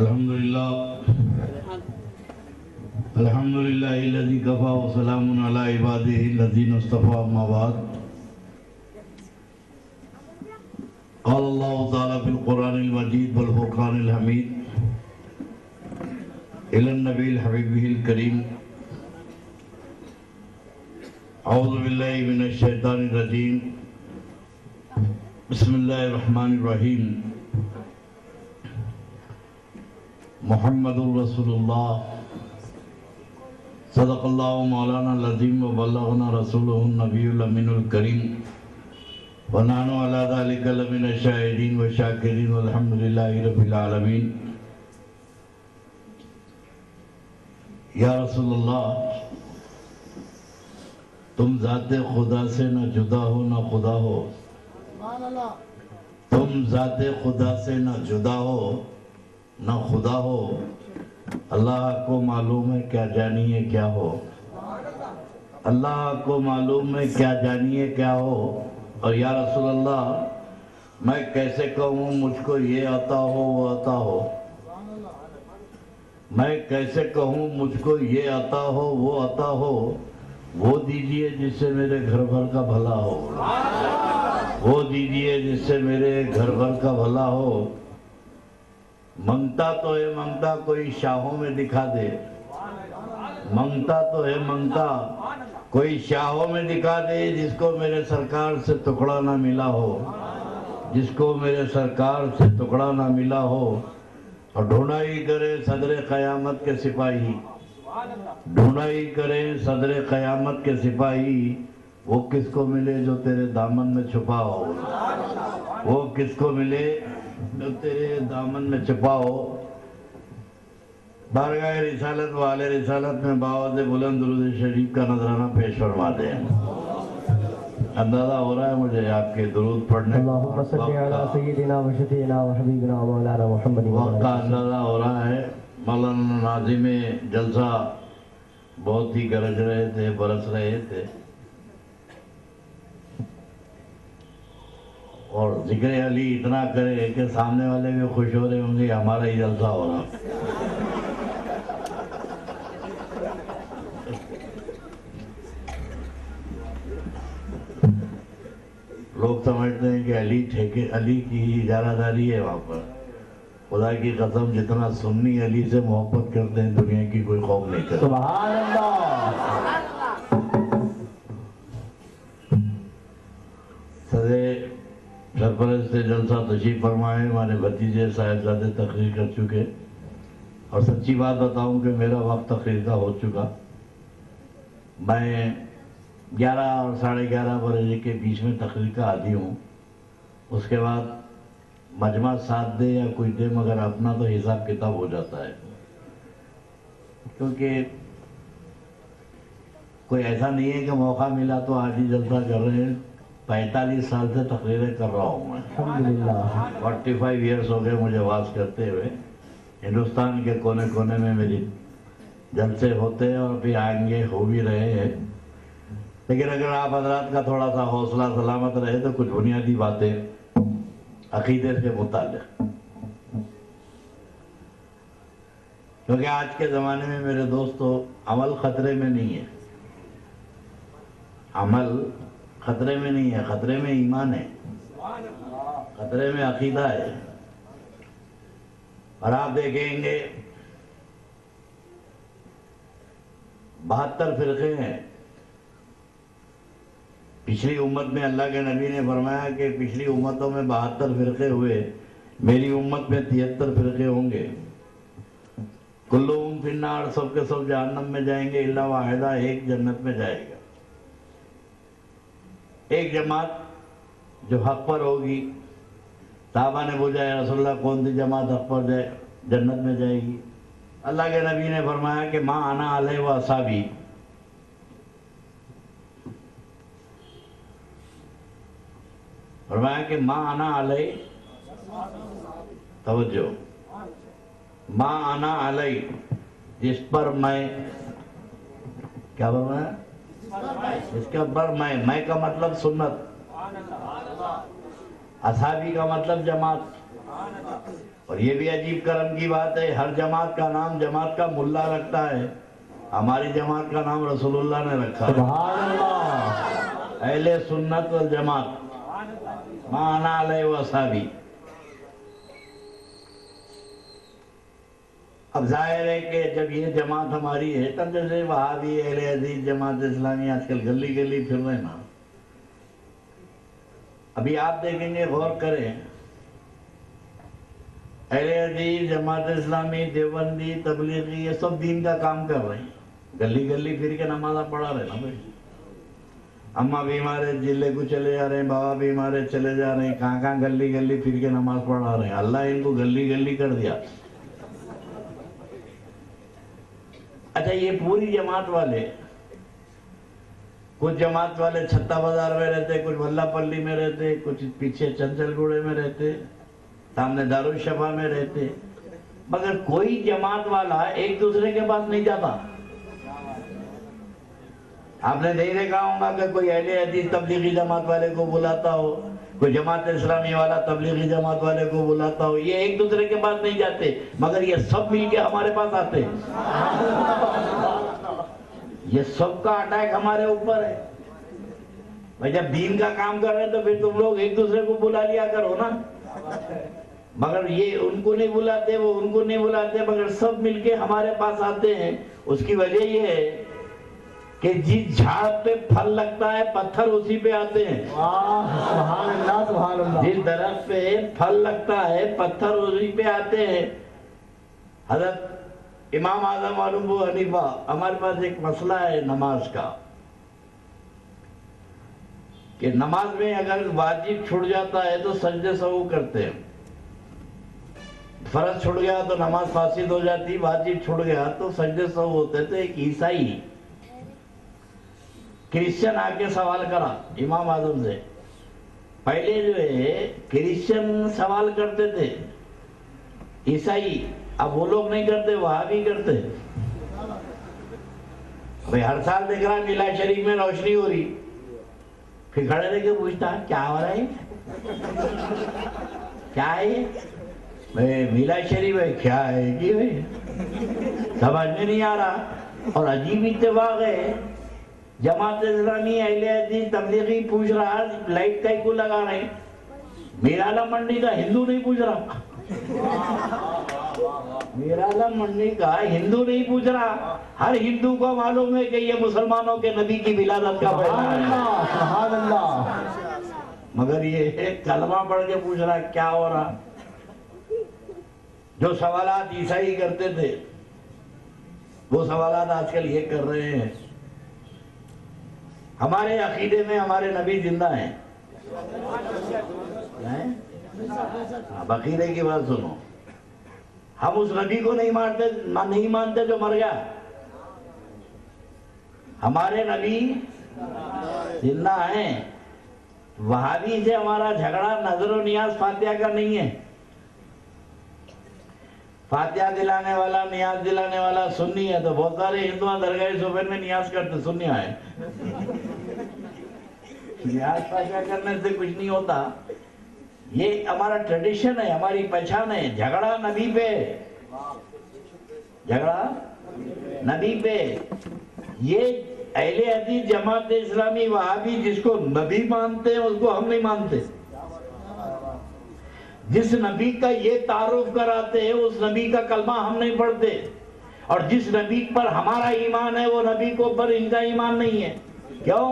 الحمدللہ الذی کفا وسلام علی عبادہ الذین اصطفى اما بعد قال اللہ تعالی فی القرآن المجید والفرقان الحمید الی النبی الحبیبہ الکریم اعوذ باللہ من الشیطان الرجیم بسم اللہ الرحمن الرحیم محمد رسول اللہ صدق اللہ مولانا العظیم وبلغنا رسولہ النبی الامین الکریم ونحن علی ذلک لمن الشاہدین والشاکرین والحمدللہ رب العالمین۔ یا رسول اللہ، تم ذات خدا سے نہ جدا ہو نہ خدا ہو، تم ذات خدا سے نہ جدا ہو نہ خدا ہو، اللہ کو معلوم ہے کیا جانیے کیا ہو، اللہ کو معلوم ہے کیا جانیے کیا ہو۔ اور یا رسول اللہ، میں کیسے کہوں مجھ کو یہ عطا ہو وہ عطا ہو، میں کیسے کہوں مجھ کو یہ عطا ہو وہ عطا ہو، وہ دیجئے جس سے میرے گھر بھر کا بھلا ہو، وہ دیجئے جس سے میرے گھر بھر کا بھلا ہو۔ منگتا تو ہے منگتا کوئی شاہوں میں دکھا دے، منگتا تو ہے منگتا کوئی شاہوں میں دکھا دے، جس کو میرے سرکار سے ٹکڑا نہ ملا ہو، جس کو میرے سرکار سے ٹکڑا نہ ملا ہو۔ اور ڈھونڈائی کرے صدر قیامت کے سپاہی، ڈھونڈائی کرے صدر قیامت کے سپاہی، وہ کس کو ملے جو تیرے دامن میں چھپا ہو، وہ کس کو ملے جو تیرے دامن میں چھپا ہو۔ بارگاہ رسالت والے رسالت میں باوض بلند درود شریف کا نذرانہ پیش فرما دیں۔ اندازہ ہو رہا ہے مجھے آپ کے درود پڑھنے اللہم صلی علی سیدنا و شفیعنا و حبیبنا و مولانا محمد وقت کا اندازہ ہو رہا ہے۔ مولانا ناظم جلسہ بہت ہی گرج رہے تھے، برس رہے تھے، اور ذکر علی اتنا کرے کہ سامنے والے بھی خوش ہو رہے ہوں گے ہمارا ہی جلسہ ہو رہا۔ لوگ سمجھتے ہیں کہ علی کی اجارہ داری ہے وہاں پر۔ خدا کی قسم جتنا سنی علی سے محبت کرتے ہیں دنیا کی کوئی خوف نہیں کرتے۔ سبحان اللہ۔ صدر سرپرست جلسہ تشریف فرمائے، ہمارے بھتیجے صاحبزادے تقریر کر چکے، اور سچی بات بتاؤں کہ میرا وقت تقریر کا ہو چکا۔ میں 11 اور 11:30 بجے کے بیچ میں تقریر کا عادی ہوں، اس کے بعد مجمع ساتھ دے یا کچھ دے مگر اپنا تو حساب کتاب ہو جاتا ہے، کیونکہ کوئی ایسا نہیں ہے کہ موقع ملا تو آج ہی جلسہ کر رہے ہیں۔ 45 سال سے تقریریں کر رہا ہوں میں، الحمدللہ 45 ایئرس ہو گئے مجھے واز کرتے ہوئے۔ ہندوستان کے کونے کونے میں میری جلسے ہوتے ہیں اور بھی آئیں گے، ہو بھی رہے ہیں، لیکن اگر آپ حضرات کا تھوڑا سا حوصلہ سلامت رہے تو کچھ بنیادی باتیں عقیدے سے متعلق، کیونکہ آج کے زمانے میں میرے دوستو عمل خطرے میں نہیں ہے، عمل خطرے میں نہیں ہے، خطرے میں ایمان ہے، خطرے میں عقیدہ ہے۔ اور آپ دیکھیں گے 72 فرقے ہیں۔ پچھلی امت میں اللہ کے نبی نے فرمایا کہ پچھلی امتوں میں 72 فرقے ہوئے، میری امت میں 73 فرقے ہوں گے۔ کلہم فی النار، سب کے سب جہنم میں جائیں گے الا واحدہ، ایک جنت میں جائے گا۔ ایک جماعت جو حق پر ہوگی، صحابہ نے پوچھا یا رسول اللہ کون سی جماعت حق پر جنت میں جائے گی؟ اللہ کے نبی نے فرمایا کہ ما انا علیہ و اصحابی، فرمایا کہ ما انا علیہ، توجہ، ما انا علیہ، جس پر میں، کیا فرمایا؟ اس کے پر میں کا مطلب سنت، اصحابی کا مطلب جماعت، اور یہ بھی عجیب کرم کی بات ہے، ہر جماعت کا نام جماعت کا ملا رکھتا ہے، ہماری جماعت کا نام رسول اللہ نے رکھا ہے، سبحان اللہ، اہل سنت والجماعت، ما انا علیہ واصحابی۔ اب ظاہر ہے کہ جب یہ جماعت ہماری ہے تب جیسے وہابی اہل حدیث جماعت اسلامی آج کل گلی گلی پھر رہے نا، ابھی آپ دیکھیں گے، غور کریں، اہل حدیث جماعت اسلامی دیوبندی تبلیغی یہ سب دین کا کام کر رہے ہیں، گلی گلی پھر کے نمازہ پڑھا رہے نا بھائی، اماں بیمار ہے جلے کو چلے جا رہے ہیں، بابا بیمار ہے چلے جا رہے ہیں، کہاں کہاں گلی گلی پھر کے نماز پڑھا رہے ہیں، اللہ ان کو گلی گلی کر دیا۔ اچھا یہ پوری جماعت والے، کچھ جماعت والے چھتا بازار میں رہتے، کچھ ولہ پلی میں رہتے، کچھ پیچھے چنچل گوڑے میں رہتے، سامنے دارالشفا میں رہتے، مگر کوئی جماعت والا ایک دوسرے کے پاس نہیں جاتا۔ آپ نے نہیں دیکھا ہوگا کہ کوئی اہل حدیث تبلیغی جماعت والے کو بلاتا ہو، کوئی جماعت اسلامی والا تبلیغی جماعت والے کو بلاتا ہو، یہ ایک دوسرے کے پاس نہیں جاتے، مگر یہ سب مل کے ہمارے پاس آتے ہیں۔ یہ سب کا اٹیک ہمارے اوپر ہے بھائی، جب دین کا کام کر رہے ہیں تو پھر تم لوگ ایک دوسرے کو بلا لیا کرو نا، مگر یہ ان کو نہیں بلاتے، وہ ان کو نہیں بلاتے، مگر سب مل کے ہمارے پاس آتے ہیں۔ اس کی وجہ یہ ہے کہ جس جھاڑ پہ پھل لگتا ہے پتھر اسی پہ آتے ہیں، سبحان اللہ، سبحان اللہ، جس درخت پہ پھل لگتا ہے پتھر اسی پہ آتے ہیں۔ حضرت امام اعظم ابو حنیفہ، ہمارے پاس ایک مسئلہ ہے نماز کا کہ نماز میں اگر واجب چھوٹ جاتا ہے تو سجدے سہو کرتے ہیں، فرض چھوٹ گیا تو نماز فاسد ہو جاتی، واجب چھوٹ گیا تو سجدے سہو ہوتے تھے۔ ایک عیسائی کرسچن آ کے سوال کرا امام اعظم سے، پہلے جو ہے کرسچن سوال کرتے تھے، عیسائی، اب وہ لوگ نہیں کرتے، وہابی کرتے۔ بھئی ہر سال دیکھ رہا میلاد شریف میں روشنی ہو رہی، پھر کھڑے رہ کے پوچھتا کیا ہو رہا ہے، کیا ہے یہ؟ بھئی میلاد شریف ہے، کیا ہے کہ بھئی سمجھ میں نہیں آ رہا۔ اور عجیب اتفاق ہے، جماعت اسلامی اہل حدیث تبلیغی پوچھ رہا لائٹ کئی کو لگا رہے ہیں، میرالہ منڈی کا ہندو نہیں پوچھ رہا، میرالہ منڈی کا ہندو نہیں پوچھ رہا، ہر ہندو کو معلوم ہے کہ یہ مسلمانوں کے نبی کی ولادت کا بیان ہے، سبحان اللہ، مگر یہ کلمہ پڑھ کے پوچھ رہا کیا ہو رہا۔ جو سوالات عیسائی کرتے تھے وہ سوالات آج کل یہ کر رہے ہیں۔ ہمارے عقیدے میں ہمارے نبی زندہ ہیں، اب عقیدے کی بات سنو، ہم اس نبی کو نہیں مانتے جو مر گیا، ہمارے نبی زندہ ہیں۔ وہابی سے ہمارا جھگڑا نظر و نیاز فاتحہ کا نہیں ہے، فاتحہ دلانے والا نیاز دلانے والا سنی ہے، تو بہت سارے ہندوان درگاہ صوفین میں نیاز کرتے، سنی آئے، نیاز فاتحہ کرنے سے کچھ نہیں ہوتا، یہ ہمارا ٹریڈیشن ہے، ہماری پہچان ہے۔ جھگڑا نبی پہ، جھگڑا نبی پہ، یہ اہل حدیث جماعت اسلامی وہابی جس کو نبی مانتے ہیں اس کو ہم نہیں مانتے، جس نبی کا یہ تعارف کراتے ہیں اس نبی کا کلمہ ہم نہیں پڑھتے، اور جس نبی پر ہمارا ایمان ہے وہ نبی کو پر ان کا ایمان نہیں ہے۔ کیوں؟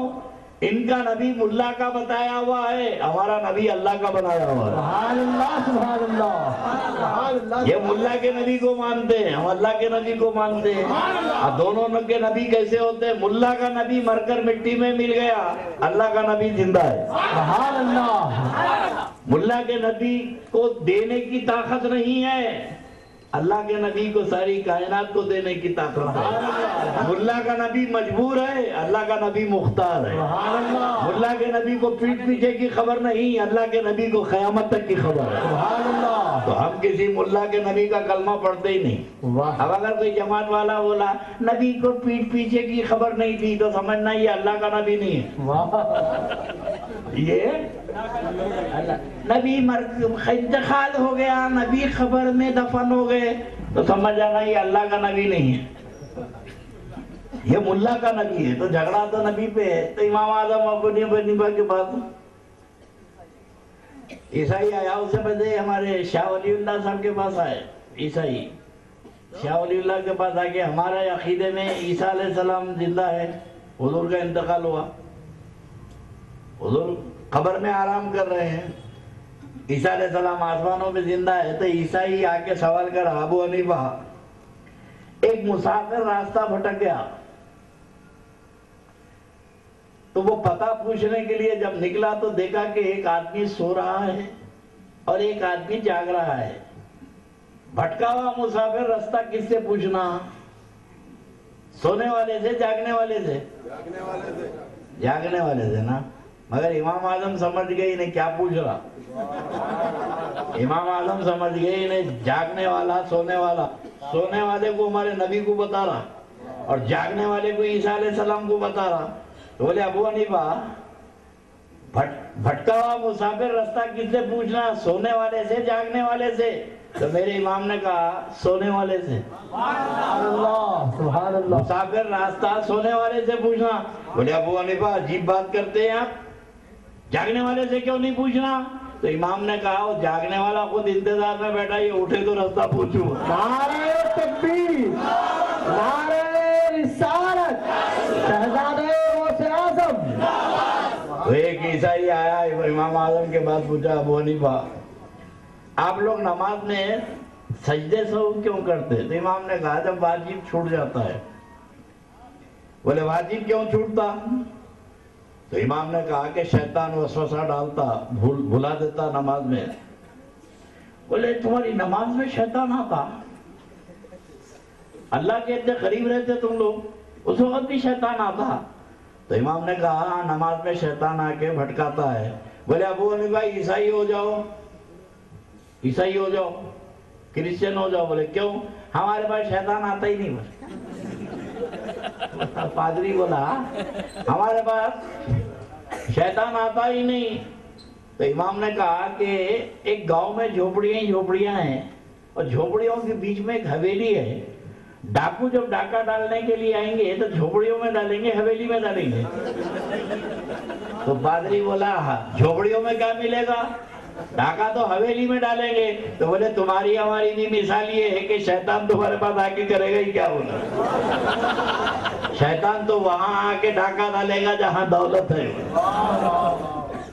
ان کا نبی ملا کا بتایا ہوا ہے، ہمارا نبی اللہ کا بنایا ہوا ہے۔ سبحان اللہ، سبحان اللہ، سبحان اللہ، یہ ملا کے نبی کو مانتے ہیں، ہم اللہ کے نبی کو مانتے ہیں۔ اب دونوں کے نبی کیسے ہوتے ہیں؟ ملا کا نبی مر کر مٹی میں مل گیا، اللہ کا نبی زندہ ہے۔ سبحان اللہ، ملا کے نبی کو دینے کی طاقت نہیں ہے، اللہ کے نبی کو ساری کائنات کو دینے کی طاقت ہے۔ ملا کا نبی مجبور ہے، اللہ کا نبی مختار ہے۔ ملا کے نبی کو پیٹ پیچھے کی خبر نہیں، اللہ کے نبی کو قیامت تک کی خبر ہے۔ تو ہم کسی ملا کے نبی کا کلمہ پڑھتے ہی نہیں۔ اب اگر کوئی جماعت والا بولا نبی کو پیٹ پیچھے کی خبر نہیں تھی تو سمجھنا یہ اللہ کا نبی نہیں ہے، یہ نبی انتقال ہو گیا، نبی خبر میں دفن ہو گئے تو سمجھ جانا یہ اللہ کا نبی نہیں ہے، یہ ملا کا نبی ہے۔ تو جھگڑا تو نبی پہ ہے۔ تو امام اعظم ابو حنیفہ کے بعد عیسائی آیا، اس سے پہلے ہمارے شاہ ولی اللہ صاحب کے پاس آئے۔ عیسائی شاہ ولی اللہ کے پاس آگے ہمارے عقیدے میں عیسیٰ علیہ السلام زندہ ہے، حضور کا انتقال ہوا، حضور قبر میں آرام کر رہے ہیں، عیسیٰ علیہ السلام آسمانوں میں زندہ ہے۔ تو عیسائی آ کے سوال کر ابو حنیفہ، ایک مسافر راستہ بھٹک گیا تو وہ پتہ پوچھنے کے لیے جب نکلا تو دیکھا کہ ایک آدمی سو رہا ہے اور ایک آدمی جاگ رہا ہے۔ بھٹکا ہوا مسافر راستہ کس سے پوچھنا؟ سونے والے سے جاگنے والے سے؟ جاگنے والے سے نا۔ مگر امام اعظم سمجھ گئے انہیں کیا پوچھ رہا، امام اعظم سمجھ گئے انہیں جاگنے والا سونے والا، سونے والے کو ہمارے نبی کو بتا رہا اور جاگنے والے کو عیسیٰ علیہ السلام کو بتا رہا۔ تو بولے ابو حنیفہ، بھٹکا ہوا مسافر راستہ کس سے پوچھنا، سونے والے سے جاگنے والے سے؟ تو میرے امام نے کہا سونے والے سے۔ سبحان اللہ۔ مسافر راستہ سونے والے سے پوچھنا۔ بولے ابو حنیفہ عجیب بات کرتے ہیں آپ، جاگنے والے سے کیوں نہیں پوچھنا؟ تو امام نے کہا وہ جاگنے والا خود انتظار میں بیٹھا، یہ اٹھے تو راستہ پوچھوں۔ نعرہ تکبیر، نعرہ رسالت، شہزادہ غوث اعظم۔ تو ایک عیسائی آیا امام اعظم کے بعد پوچھا ابو حنیفہ آپ لوگ نماز میں سجدے سہو کیوں کرتے؟ تو امام نے کہا جب واجب چھوٹ جاتا ہے۔ بولے واجب کیوں چھوٹتا؟ تو امام نے کہا کہ شیطان وسوسہ ڈالتا، بھلا دیتا نماز میں۔ بولے تمہاری نماز میں شیطان آتا؟ اللہ کے اتنے قریب رہتے تم لوگ، اس وقت بھی شیطان آتا؟ تو امام نے کہا نماز میں شیطان آ کے بھٹکاتا ہے۔ بولے ابو حنیفہ عیسائی ہو جاؤ، عیسائی ہو جاؤ، کرسچن ہو جاؤ۔ بولے کیوں؟ ہمارے پاس شیطان آتا ہی نہیں۔ پادری بولا ہمارے پاس شیطان آتا ہی نہیں۔ تو امام نے کہا کہ ایک گاؤں میں جھوپڑیاں ہیں اور جھوپڑیوں کے بیچ میں ایک حویلی ہے، ڈاکو جب ڈاکہ ڈالنے کے لیے آئیں گے تو جھوپڑیوں میں ڈالیں گے حویلی میں ڈالیں گے؟ تو پادری بولا جھوپڑیوں میں کیا ملے گا، ڈاکہ تو حویلی میں ڈالیں گے۔ تو بولے تمہاری ہماری بھی مثال یہ ہے کہ شیطان تمہارے پاس آ کے کرے گا ہی کیا؟ بولا شیطان تو وہاں آ کے ڈاکہ ڈالے گا جہاں دولت ہے۔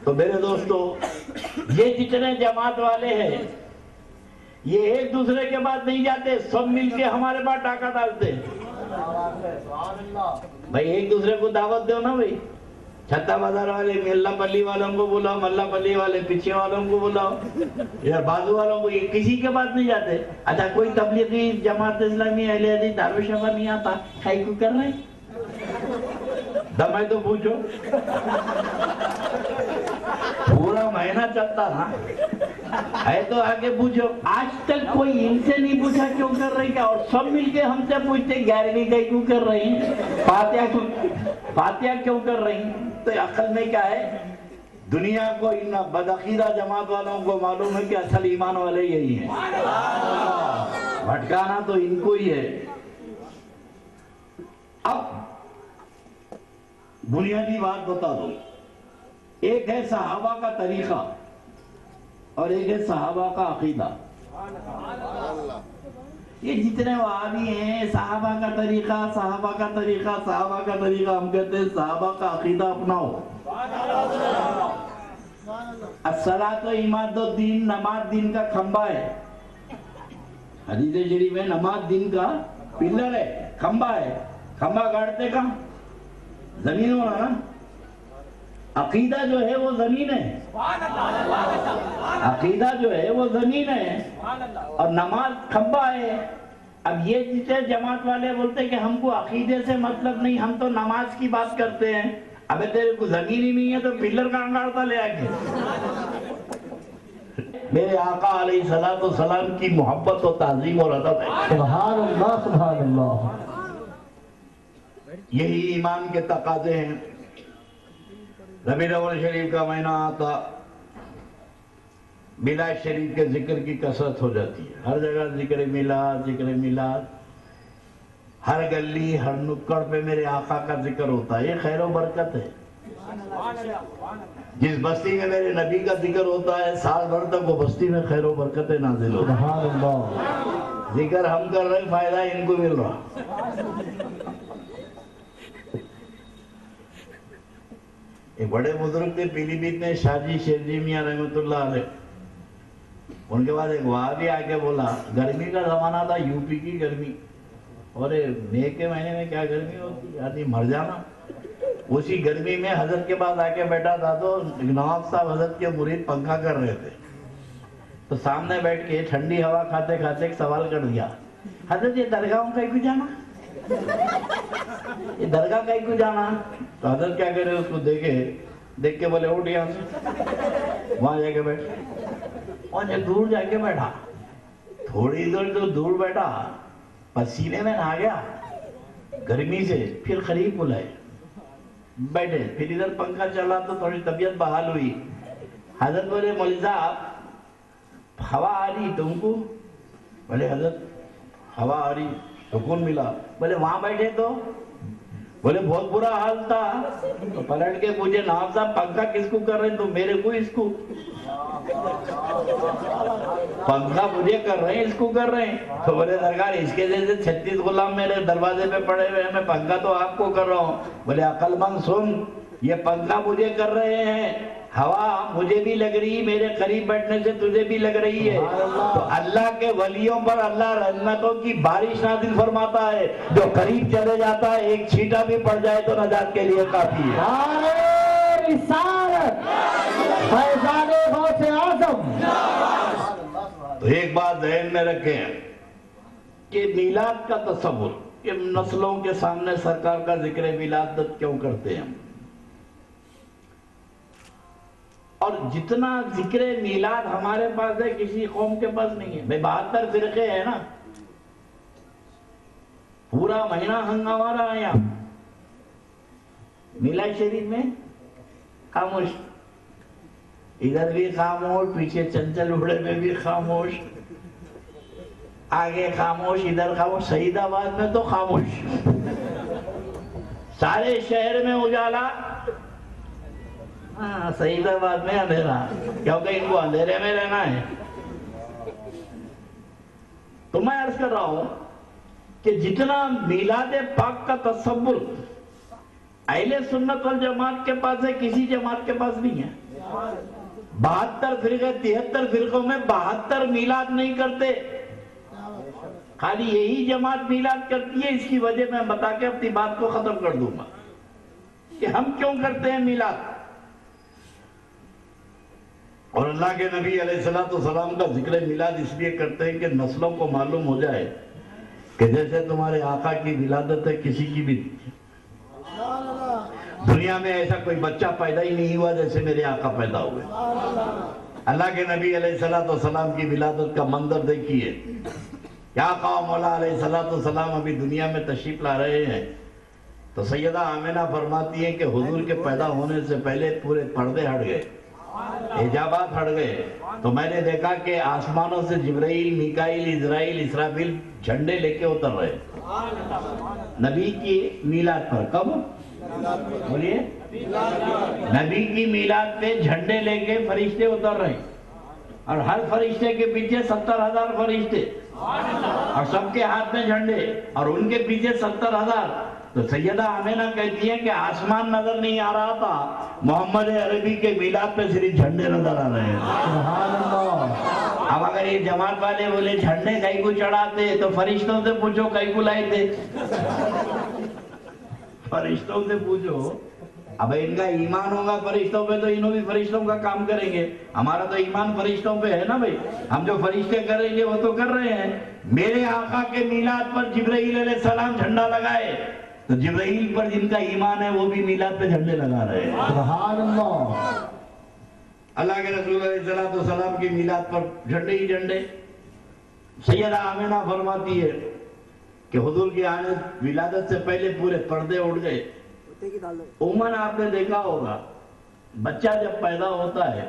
تو میرے دوستو، یہ جتنے جماعت والے ہیں یہ ایک دوسرے کے بعد نہیں جاتے، سب مل کے ہمارے پاس ڈاکہ ڈالتے۔ بھائی ایک دوسرے کو دعوت دو نا، بھائی چھتا بازار والے ملا پلی والوں کو بلاؤ، ملا پلی والے پیچھے والوں کو بلاؤ، یا بازو والوں کو، یہ کسی کے پاس نہیں جاتے۔ اچھا کوئی تبلیغی جماعت اسلامی اہل حدیث دارالشفا نہیں آتا، کھائی کو کر رہے ہیں؟ دمائی تو پوچھو، پورا مہینہ چلتا نا ہے تو آگے پوچھو۔ آج تک کوئی ان سے نہیں پوچھا کیوں کر رہے کیا، اور سب مل کے ہم سے پوچھتے 11ویں کا کیوں کر رہی ہیں، فاتحہ کیوں کر رہی ہیں؟ تو عقل میں کیا ہے؟ دنیا کو ان بدعقیدہ جماعت والوں کو معلوم ہے کہ اصل ایمان والے یہی ہیں، بھٹکانا تو ان کو ہی ہے۔ اب بنیادی بات بتا دو، ایک ہے صحابہ کا طریقہ اور ایک ہے صحابہ کا عقیدہ۔ یہ جتنے وہابی ہیں صحابہ کا طریقہ، صحابہ کا طریقہ، صحابہ کا طریقہ، ہم کہتے ہیں صحابہ کا عقیدہ اپناؤ۔ الصلاۃ عماد الدین، نماز دین کا کھمبا ہے، حدیث شریف میں نماز دین کا پلر ہے، کھمبا ہے۔ کھمبا گاڑتے کہاں؟ زمین ہونا نا۔ عقیدہ جو ہے وہ زمین ہے، عقیدہ جو ہے وہ زمین ہے اور نماز کھمبا ہے۔ اب یہ جتنے جماعت والے بولتے ہیں کہ ہم کو عقیدے سے مطلب نہیں، ہم تو نماز کی بات کرتے ہیں۔ ابے تیرے کو زمین ہی نہیں ہے تو پلر کہاں گاڑتا لے آگے؟ میرے آقا علیہ الصلوۃ والسلام کی محبت و تعظیم اور ادب ہے۔ سبحان اللہ، سبحان اللہ۔ یہی ایمان کے تقاضے ہیں۔ ربیع الاول شریف کا مہینہ آتا، میلاد شریف کے ذکر کی کثرت ہو جاتی ہے، ہر جگہ ذکر میلاد، ہر گلی ہر نکڑ پہ میرے آقا کا ذکر ہوتا ہے، یہ خیر و برکت ہے۔ جس بستی میں میرے نبی کا ذکر ہوتا ہے سال بھر تک وہ بستی میں خیر و برکتیں نازل ہوتی ہیں۔ سبحان اللہ۔ ذکر ہم کر رہے ہیں، فائدہ ان کو مل رہا۔ ایک بڑے بزرگ تھے پیلی بھیت میں، شاہ جی شیر جی میاں رحمۃ اللہ علیہ، ان کے بعد ایک وہابی آ کے بولا، گرمی کا زمانہ تھا، یو پی کی گرمی، اور مئی کے مہینے میں کیا گرمی ہوتی، آدمی مر جانا۔ اسی گرمی میں حضرت کے پاس آ کے بیٹھا تھا تو نواب صاحب حضرت کے مرید پنکھا کر رہے تھے، تو سامنے بیٹھ کے ٹھنڈی ہوا کھاتے کھاتے ایک سوال کر دیا، حضرت یہ درگاہوں کا کیوں جانا، یہ درگاہ کا کیوں جانا؟ تو حضرت کیا کرے، اس کو دیکھ کے بولے اٹھ یہاں سے، وہاں جا کے بیٹھ، اور جب دور جا کے بیٹھا، تھوڑی دیر جو دور بیٹھا، پسینے میں نہا گیا گرمی سے، پھر قریب بلائے، بیٹھے، پھر ادھر پنکھا چلا تو تھوڑی طبیعت بحال ہوئی۔ حضرت بولے مولوی صاحب ہوا آ رہی تم کو؟ بولے حضرت ہوا آ رہی، سکون ملا۔ بولے وہاں بیٹھے تو؟ بولے بہت برا حال تھا۔ تو پلٹ کے پوچھے نواب صاحب پنکھا کس کو کر رہے ہیں؟ تو میرے کو، اس کو پنکھا مجھے کر رہے ہیں، اس کو کر رہے ہیں۔ تو بولے سرکار اس کے جیسے 36 غلام میرے دروازے پہ پڑے ہوئے ہیں، میں پنکھا تو آپ کو کر رہا ہوں۔ بولے عقل مند سن، یہ پنکھا مجھے کر رہے ہیں، ہوا مجھے بھی لگ رہی، میرے قریب بیٹھنے سے تجھے بھی لگ رہی ہے۔ تو اللہ کے ولیوں پر اللہ رحمتوں کی بارش نازل فرماتا ہے، جو قریب چلے جاتا ہے ایک چھینٹا بھی پڑ جائے تو نجات کے لیے کافی ہے۔ رسالت فیضان غوث اعظم۔ تو ایک بات ذہن میں رکھیں کہ میلاد کا تصور، کہ نسلوں کے سامنے سرکار کا ذکر ولادت کیوں کرتے ہیں، اور جتنا ذکر میلاد ہمارے پاس ہے کسی قوم کے پاس نہیں ہے۔ بھئی 72 فرقے ہیں نا، پورا مہینہ ہنگامہ رہا ہے یہاں، میلاد شریف میں خاموش، ادھر بھی خاموش، پیچھے چنچل اڑے میں بھی خاموش، آگے خاموش، ادھر خاموش، سعید آباد میں تو خاموش، سارے شہر میں اجالا، سعید آباد میں اندھیرا، کیونکہ ان کو اندھیرے میں رہنا ہے۔ تو میں عرض کر رہا ہوں کہ جتنا میلاد پاک کا تصور اہل سنت والجماعت کے پاس ہے کسی جماعت کے پاس نہیں ہے۔ 72 فرقے، 73 فرقوں میں 72 میلاد نہیں کرتے، خالی یہی جماعت میلاد کرتی ہے۔ اس کی وجہ میں بتا کے اپنی بات کو ختم کر دوں گا کہ ہم کیوں کرتے ہیں میلاد۔ اور اللہ کے نبی علیہ السلام کا ذکر میلاد اس لیے کرتے ہیں کہ نسلوں کو معلوم ہو جائے کہ جیسے تمہارے آقا کی ولادت ہے کسی کی بھی دنیا میں ایسا کوئی بچہ پیدا ہی نہیں ہوا جیسے میرے آقا پیدا ہوئے۔ اللہ کے نبی علیہ السلام کی ولادت کا منظر دیکھیے، کیا آقا مولا علیہ السلام ابھی دنیا میں تشریف لا رہے ہیں تو سیدہ آمنہ فرماتی ہیں کہ حضور کے پیدا ہونے سے پہلے پورے پردے ہٹ گئے، حجابات ہٹ گئے، تو میں نے دیکھا کہ آسمانوں سے جبرائیل، میکائیل، اسرائیل، اسرافیل جھنڈے لے کے اتر رہے نبی کی میلاد پر۔ کب بولیے؟ نبی کی میلاد پہ جھنڈے لے کے فرشتے اتر رہے، اور ہر فرشتے کے پیچھے 70,000 فرشتے، اور سب کے ہاتھ میں جھنڈے، اور ان کے پیچھے 70,000۔ تو سیدہ آمنہ کہتی ہیں کہ آسمان نظر نہیں آ رہا تھا، محمد عربی کے میلاد پہ صرف جھنڈے نظر آ رہے ہیں۔ سبحان اللہ۔ اب اگر یہ جماعت والے بولے جھنڈے کئی کو چڑھاتے تو فرشتوں سے پوچھو کئی کو لائے تھے، فرشتوں سے پوچھو۔ اب ان کا ایمان ہوگا فرشتوں پہ تو انہوں بھی فرشتوں کا کام کریں گے، ہمارا تو ایمان فرشتوں پہ ہے نا بھائی، ہم جو فرشتے کریں گے وہ تو کر رہے ہیں۔ میرے آقا کے میلاد پر جبرائیل علیہ السلام جھنڈا لگائے تو جبرائیل پر جن کا ایمان ہے وہ بھی میلاد پہ جھنڈے لگا رہے ہیں۔ سبحان اللہ۔ اللہ کے رسول علیہ السلام کی میلاد پر جھنڈے ہی جھنڈے۔ سیدہ آمنہ فرماتی ہے کہ حضور کی آنے ولادت سے پہلے پورے پردے اٹھ گئے۔ عموماً آپ نے دیکھا ہوگا بچہ جب پیدا ہوتا ہے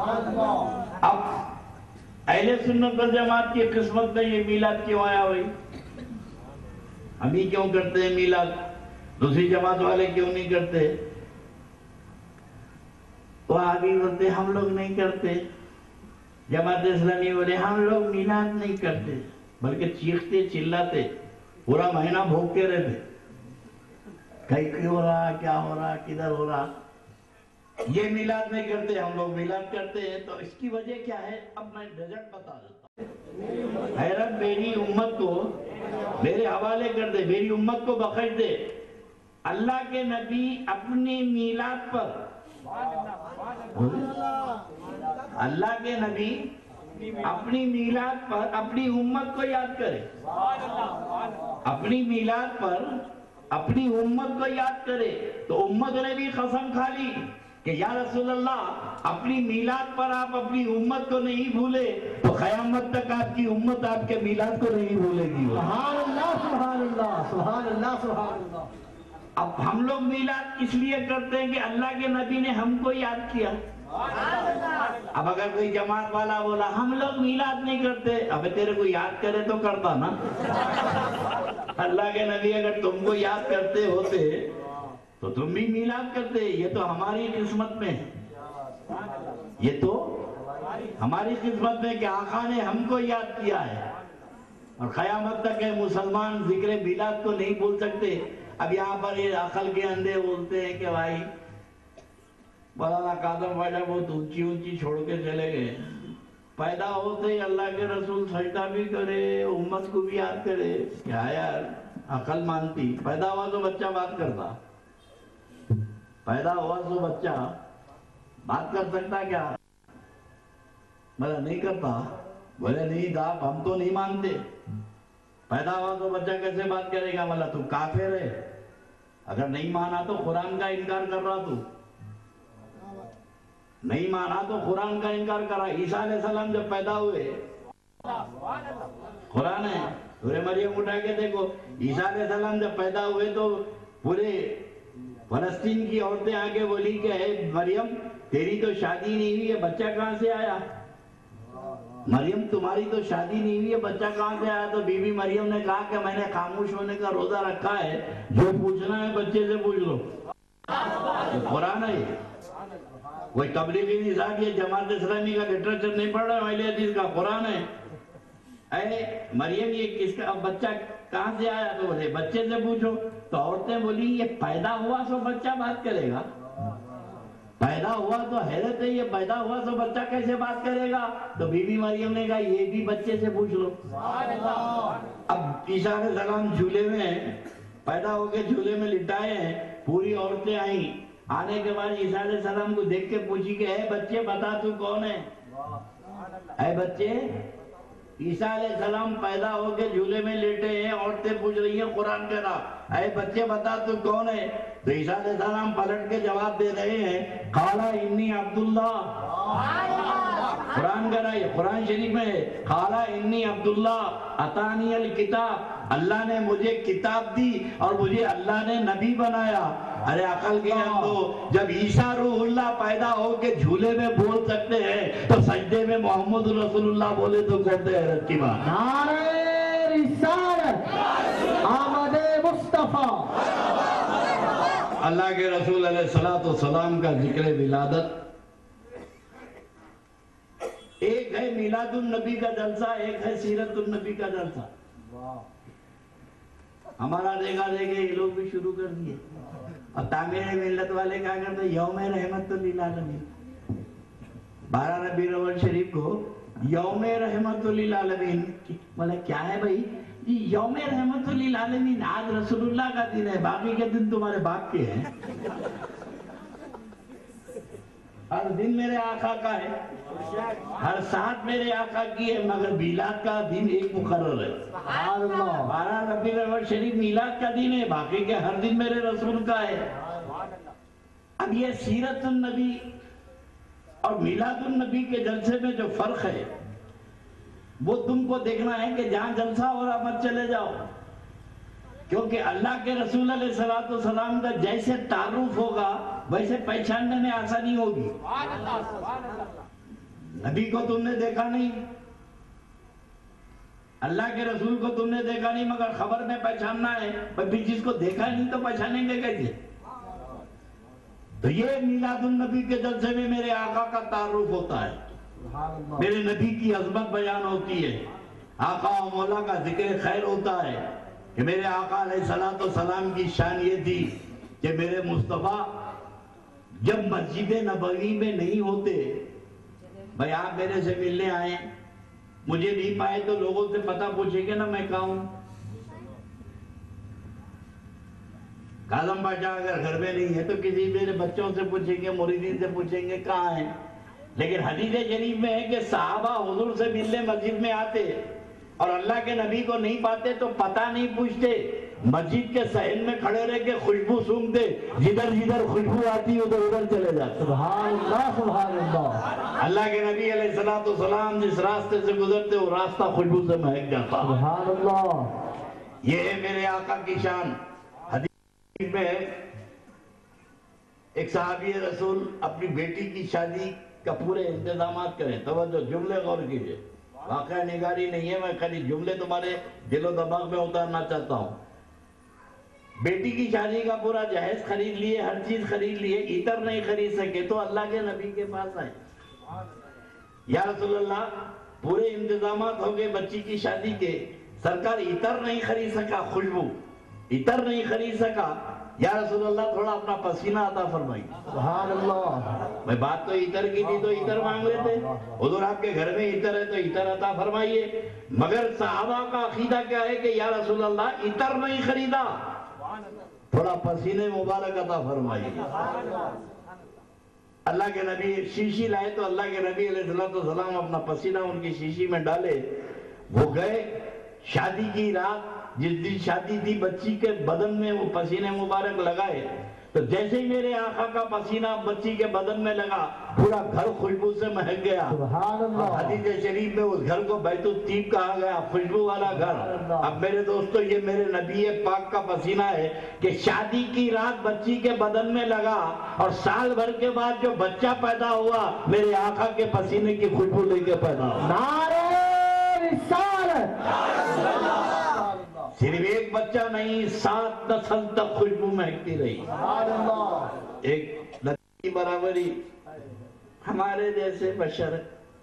اب اہل سنت والجماعت کی قسمت میں یہ میلاد کیوں آیا بھائی؟ ہم ہی کیوں کرتے ہیں میلاد؟ دوسری جماعت والے کیوں نہیں کرتے؟ وہ آگے بولتے ہم لوگ نہیں کرتے، جماعت اسلامی بولے ہم لوگ میلاد نہیں کرتے، بلکہ چیختے چلاتے پورا مہینہ بھوکتے رہتے، کہیں کیوں ہو رہا، کیا ہو رہا، کدھر ہو رہا، یہ میلاد نہیں کرتے، ہم لوگ میلاد کرتے ہیں۔ تو اس کی وجہ کیا ہے؟ اب میں رزلٹ بتا دیتا ہوں۔ حیرت میری امت کو میرے حوالے کر دے، میری امت کو بخش دے۔ اللہ کے نبی اپنی میلاد پر، اللہ کے نبی اپنی میلاد پر اپنی امت کو یاد کرے، اپنی میلاد پر اپنی امت کو یاد کرے، تو امت نے بھی قسم کھا لی کہ یا رسول اللہ اپنی میلاد پر آپ اپنی امت کو نہیں بھولے تو قیامت تک آپ کی امت آپ کے میلاد کو نہیں بھولے گی۔ سبحان اللہ سبحان اللہ سبحان اللہ سبحان اللہ۔ اب ہم لوگ میلاد اس لیے کرتے ہیں کہ اللہ کے نبی نے ہم کو یاد کیا۔ اب اگر کوئی جماعت والا بولا ہم لوگ میلاد نہیں کرتے، اب تیرے کو یاد کرے تو کرتا نا۔ اللہ کے نبی اگر تم کو یاد کرتے ہوتے تو تم بھی میلاد کرتے۔ یہ تو ہماری قسمت میں ہے، یہ تو ہماری قسمت میں کہ آقا نے ہم کو یاد کیا ہے، اور قیامت تک ہے مسلمان ذکر میلاد کو نہیں بھول سکتے۔ اب یہاں پر یہ عقل کے اندھے بولتے ہیں کہ بھائی مولانا قاسم خواجہ بہت اونچی اونچی چھوڑ کے چلے گئے، پیدا ہوتے ہی اللہ کے رسول سجدہ بھی کرے، امت کو بھی یاد کرے۔ کیا یار عقل مانتی؟ پیدا ہوا تو بچہ بات کرتا، پیدا ہوا تو بچہ بات کر سکتا کیا؟ بولا نہیں کرتا، بولے نہیں صاحب ہم تو نہیں مانتے، پیدا ہوا تو بچہ کیسے بات کرے گا؟ بولا تو کافر ہے، اگر نہیں مانا تو قرآن کا انکار کر رہا، تو نہیں مانا تو قرآن کا انکار کرا۔ عیسیٰ علیہ السلام جب پیدا ہوئے، قرآن ہے سورہ مریم اٹھا کے دیکھو، عیسیٰ علیہ السلام جب پیدا ہوئے تو پورے فلسطین کی عورتیں آگے بولی کہ اے مریم تیری تو شادی نہیں ہوئی ہے، بچہ کہاں سے آیا؟ مریم تمہاری تو شادی نہیں ہوئی ہے، بچہ کہاں سے آیا؟ تو بی بی مریم نے کہا کہ میں نے خاموش ہونے کا روزہ رکھا ہے، جو پوچھنا ہے بچے سے پوچھ لو۔ قرآن ہے، کوئی تبلیغی نظام یہ جماعت اسلامی کا لٹریچر نہیں پڑھ رہا، اہل حدیث کا قرآن ہے۔ اے مریم یہ کس کا بچہ کہاں سے آیا؟ تو بولے بچے سے پوچھو۔ تو عورتیں بولی یہ پیدا ہوا سو بچہ بات کرے گا، پیدا ہوا تو حیرت ہے، یہ پیدا ہوا تو بچہ کیسے بات کرے گا؟ تو بی بی مریم نے کہا یہ بھی بچے سے پوچھ لو۔ اب عیسیٰ علیہ السلام جھولے میں ہیں، پیدا ہو کے جھولے میں لٹائے ہیں، پوری عورتیں آئیں، آنے کے بعد عیسیٰ علیہ السلام کو دیکھ کے پوچھی کہ اے بچے بتا تو کون ہے؟ اے بچے، عیسیٰ علیہ السلام پیدا ہو کے جھولے میں لیٹے ہیں، عورتیں پوچھ رہی ہیں قرآن کہہ رہا اے بچے بتا تو کون ہے؟ تو عیسیٰ علیہ السلام پلٹ کے جواب دے رہے ہیں قال انی عبداللہ۔ قرآن کہہ رہا ہے، قرآن شریف میں ہے قال انی عبداللہ اتانی الکتاب، اللہ نے مجھے کتاب دی اور مجھے اللہ نے نبی بنایا۔ ارے عقل کے اندھو، جب عیسیٰ روح اللہ پیدا ہو کے جھولے میں بول سکتے ہیں تو سجدے میں محمد رسول اللہ بولے تو کہتے ہیں حیرت کی بات۔ نعرہ رسالت، آمد مصطفیٰ۔ اللہ کے رسول علیہ السلام کا ذکر ولادت، ایک ہے میلاد النبی کا جلسہ، ایک ہے سیرت النبی کا جلسہ۔ ہمارا دیکھا دیکھے یہ لوگ بھی شروع کر دیے، اور تعمیر ملت والے کیا کرتے یوم رحمت للعالمین، 12 ربیع الاول شریف کو یوم رحمت للعالمین۔ بولے کیا ہے بھائی؟ یوم رحمت للعالمین، آج رسول اللہ کا دن ہے، باقی کے دن تمہارے باپ کے ہیں۔ ہر دن میرے آقا کا ہے، ہر ساعت میرے آقا کی ہے، مگر میلاد کا دن ایک مقرر ہے۔ 12 ربیع الاول شریف میلاد کا دن ہے، باقی کے ہر دن میرے رسول کا ہے۔ اب یہ سیرت النبی اور میلاد النبی کے جلسے میں جو فرق ہے وہ تم کو دیکھنا ہے کہ جہاں جلسہ ہو رہا مت چلے جاؤ، کیونکہ اللہ کے رسول علیہ السلام کا جیسے تعارف ہوگا ویسے پہچاننے میں آسانی ہوگی۔ نبی کو تم نے دیکھا نہیں، اللہ کے رسول کو تم نے دیکھا نہیں، مگر خبر میں پہچاننا ہے، پھر جس کو دیکھا نہیں تو پہچانیں گے کیسے؟ تو یہ میلاد النبی کے جلسے میں میرے آقا کا تعارف ہوتا ہے، میرے نبی کی عظمت بیان ہوتی ہے، آقا و مولا کا ذکر خیر ہوتا ہے کہ میرے آقا علیہ السلام کی شان یہ تھی کہ میرے مصطفیٰ جب مسجد نبوی میں نہیں ہوتے، بھائی آپ میرے سے ملنے آئے، مجھے نہیں پائے تو لوگوں سے پتہ پوچھیں گے نا میں کہاں ہوں۔ کاظم بادشاہ اگر گھر میں نہیں ہے تو کسی میرے بچوں سے پوچھیں گے، مریدین سے پوچھیں گے کہاں ہیں۔ لیکن حدیث شریف میں ہے کہ صحابہ حضور سے ملنے مسجد میں آتے اور اللہ کے نبی کو نہیں پاتے تو پتہ نہیں پوچھتے، مسجد کے صحن میں کھڑے رہ کے خوشبو سونگتے، جدھر جدھر خوشبو آتی ہو تو ادھر چلے جاتے۔ سبحان اللہ سبحان اللہ۔ اللہ کے نبی علیہ السلام جس راستے سے گزرتے وہ راستہ خوشبو سے مہک جاتا۔ سبحان اللہ۔ یہ ہے میرے آقا کی شان۔ حدیث میں ایک صحابی رسول اپنی بیٹی کی شادی کا پورے انتظامات کریں، توجہ جملے غور کیجئے، واقعہ نگاری نہیں ہے، میں خالی جملے تمہارے دل و دماغ میں اتارنا چاہتا ہوں۔ بیٹی کی شادی کا پورا جہیز خرید لیے، ہر چیز خرید لیے، عطر نہیں خرید سکے تو اللہ کے نبی کے پاس آئے، یا رسول اللہ پورے انتظامات ہو گئے بچی کی شادی کے، سرکار عطر نہیں خرید سکا، خوشبو عطر نہیں خرید سکا، یا رسول اللہ تھوڑا اپنا پسینہ عطا فرمائی۔ سبحان اللہ۔ میں بات تو عطر کی تھی تو عطر مانگ رہے تھے، حضور آپ کے گھر میں عطر ہے تو عطر عطا فرمائیے، مگر صحابہ کا عقیدہ کیا ہے کہ یا رسول اللہ عطر نہیں خریدا، تھوڑا پسینے مبارک عطا فرمائیے۔ اللہ کے نبی شیشی لائے تو اللہ کے نبی علیہ السلام اپنا پسینہ ان کی شیشی میں ڈالے، وہ گئے شادی کی رات، جس دن شادی تھی بچی کے بدن میں وہ پسینے مبارک لگائے، تو جیسے ہی میرے آقا کا پسینہ بچی کے بدن میں لگا پورا گھر خوشبو سے مہک گیا۔ سبحان اللہ۔ حدیث شریف میں اس گھر کو بیت الطیب کہا گیا، خوشبو والا گھر۔ اب میرے دوستو یہ میرے نبی پاک کا پسینہ ہے کہ شادی کی رات بچی کے بدن میں لگا اور سال بھر کے بعد جو بچہ پیدا ہوا میرے آقا کے پسینے کی خوشبو لے کے پیدا ہوا۔ نعرہ رسالت۔ صرف ایک بچہ نہیں، 7 نسل تک خوشبو مہکتی رہی۔ سبحان اللہ۔ ایک ندی کی برابری ہمارے جیسے بشر،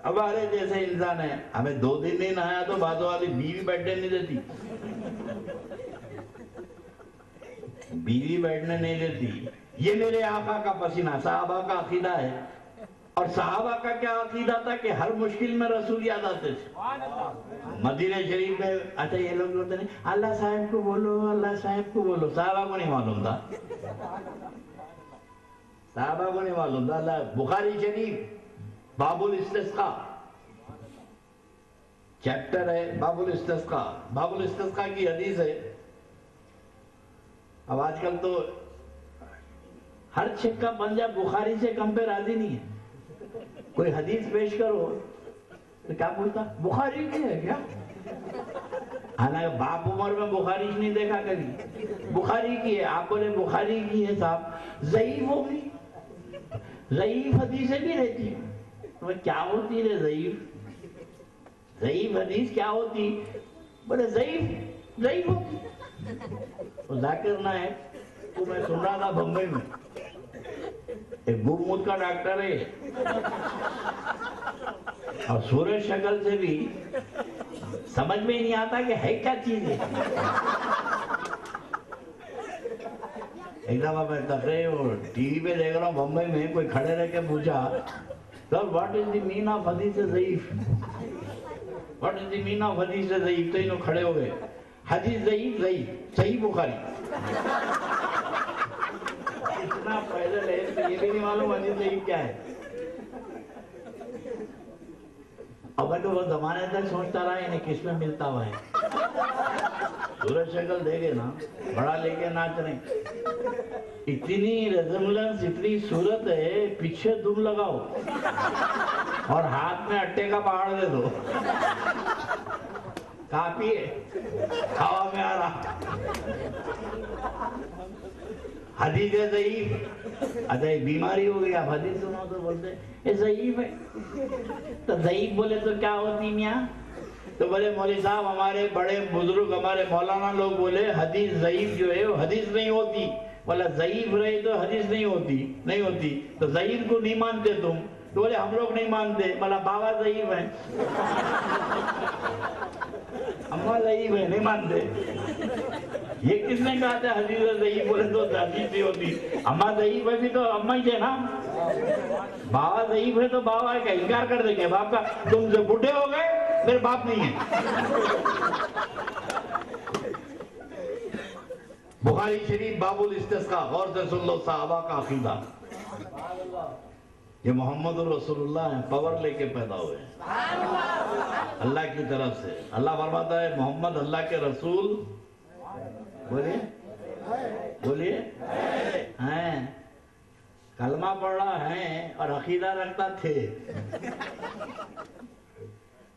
ہمارے جیسے انسان ہے، ہمیں 2 دن نہیں نہایا تو بعض والی بیوی بیٹھنے نہیں دیتی، بیوی بیٹھنے نہیں دیتی۔ یہ میرے آقا کا پسینہ، صحابہ کا عقیدہ ہے، اور صحابہ کا کیا عقیدہ تھا کہ ہر مشکل میں رسول یاد آتے تھے۔ مدینہ شریف میں اچھا یہ لوگ بولتے ہیں اللہ صاحب کو بولو، اللہ صاحب کو بولو، صحابہ کو نہیں معلوم تھا، صحابہ کو نہیں معلوم تھا۔ اللہ بخاری شریف باب الاستسقاء چیپٹر ہے، باب الاستسقاء، باب الاستسقاء کی حدیث ہے۔ اب آج کل تو ہر چھکا پنجہ بخاری سے کم پہ راضی نہیں ہے، کوئی حدیث پیش کرو تو کیا پوچھتا بخاری کی ہے کیا؟ حالانکہ باپ عمر میں بخاری نہیں دیکھا کبھی، بخاری کی ہے، آپ بولے بخاری کی ہے صاحب، ضعیف ہوگی، ضعیف حدیثیں بھی رہتی ہیں، کیا ہوتی ہے ضعیف؟ ضعیف حدیث کیا ہوتی؟ بولے ضعیف ہوتی۔ وہ ذاکر نائک کو میں سن رہا تھا بمبئی میں، ایک گموت کا ڈاکٹر ہے اور صورت شکل سے بھی سمجھ میں نہیں آتا کہ ہے کیا چیز ہے۔ ایک دفعہ میں تقریر ٹی وی پہ دیکھ رہا ہوں بمبئی میں، کوئی کھڑے رہ کے پوچھا sir what is the main of حدیث ضعیف، what is the main of حدیث ضعیف، تو انہوں کھڑے ہو گئے، حدیث ضعیف صحیح بخاری۔ اتنا پیدل ہے تو یہ بھی نہیں معلوم حدیث ضعیف کیا ہے۔ اور میں تو وہ زمانے تک سوچتا رہا انہیں کس میں ملتا ہوا ہے، صورت شکل دے گے نا، بڑا لے کے ناچ رہے، اتنی ریزمبلنس، اتنی صورت ہے، پیچھے دم لگاؤ اور ہاتھ میں اٹے کا پہاڑ دے دو، کافی ہے، ہوا میں آ رہا۔ حدیث ہے ضعیف، اچھا ایک بیماری ہو گئی، آپ حدیث سنو تو بولتے یہ ضعیف ہے، تو ضعیف بولے تو کیا ہوتی میاں؟ تو بولے مولوی صاحب ہمارے بڑے بزرگ ہمارے مولانا لوگ بولے حدیث ضعیف جو ہے وہ حدیث نہیں ہوتی، بولا ضعیف رہے تو حدیث نہیں ہوتی، تو ضعیف کو نہیں مانتے تم؟ تو بولے ہم لوگ نہیں مانتے، بولا بابا ضعیف ہے، اماں ضعیف ہے، نہیں مانتے۔ یہ کس نے کہا تھا حدیث ضعیف بولے تو حدیث نہیں ہوتی؟ اماں ضعیف ہے بھی تو اماں ہی تھے نا، بابا ضعیف ہے تو بابا کا انکار کر دیں گے، باپ کا تم سے بڈھے ہو گئے میرے باپ نہیں ہے۔ بخاری شریف باب الاستسقاء، غور سے سن لو صحابہ کا عقیدہ، یہ محمد الرسول اللہ ہیں، پاور لے کے پیدا ہوئے ہیں اللہ کی طرف سے۔ اللہ فرماتا ہے محمد اللہ کے رسول، بولیے ہیں، کلمہ پڑھا ہے اور عقیدہ رکھتا تھے،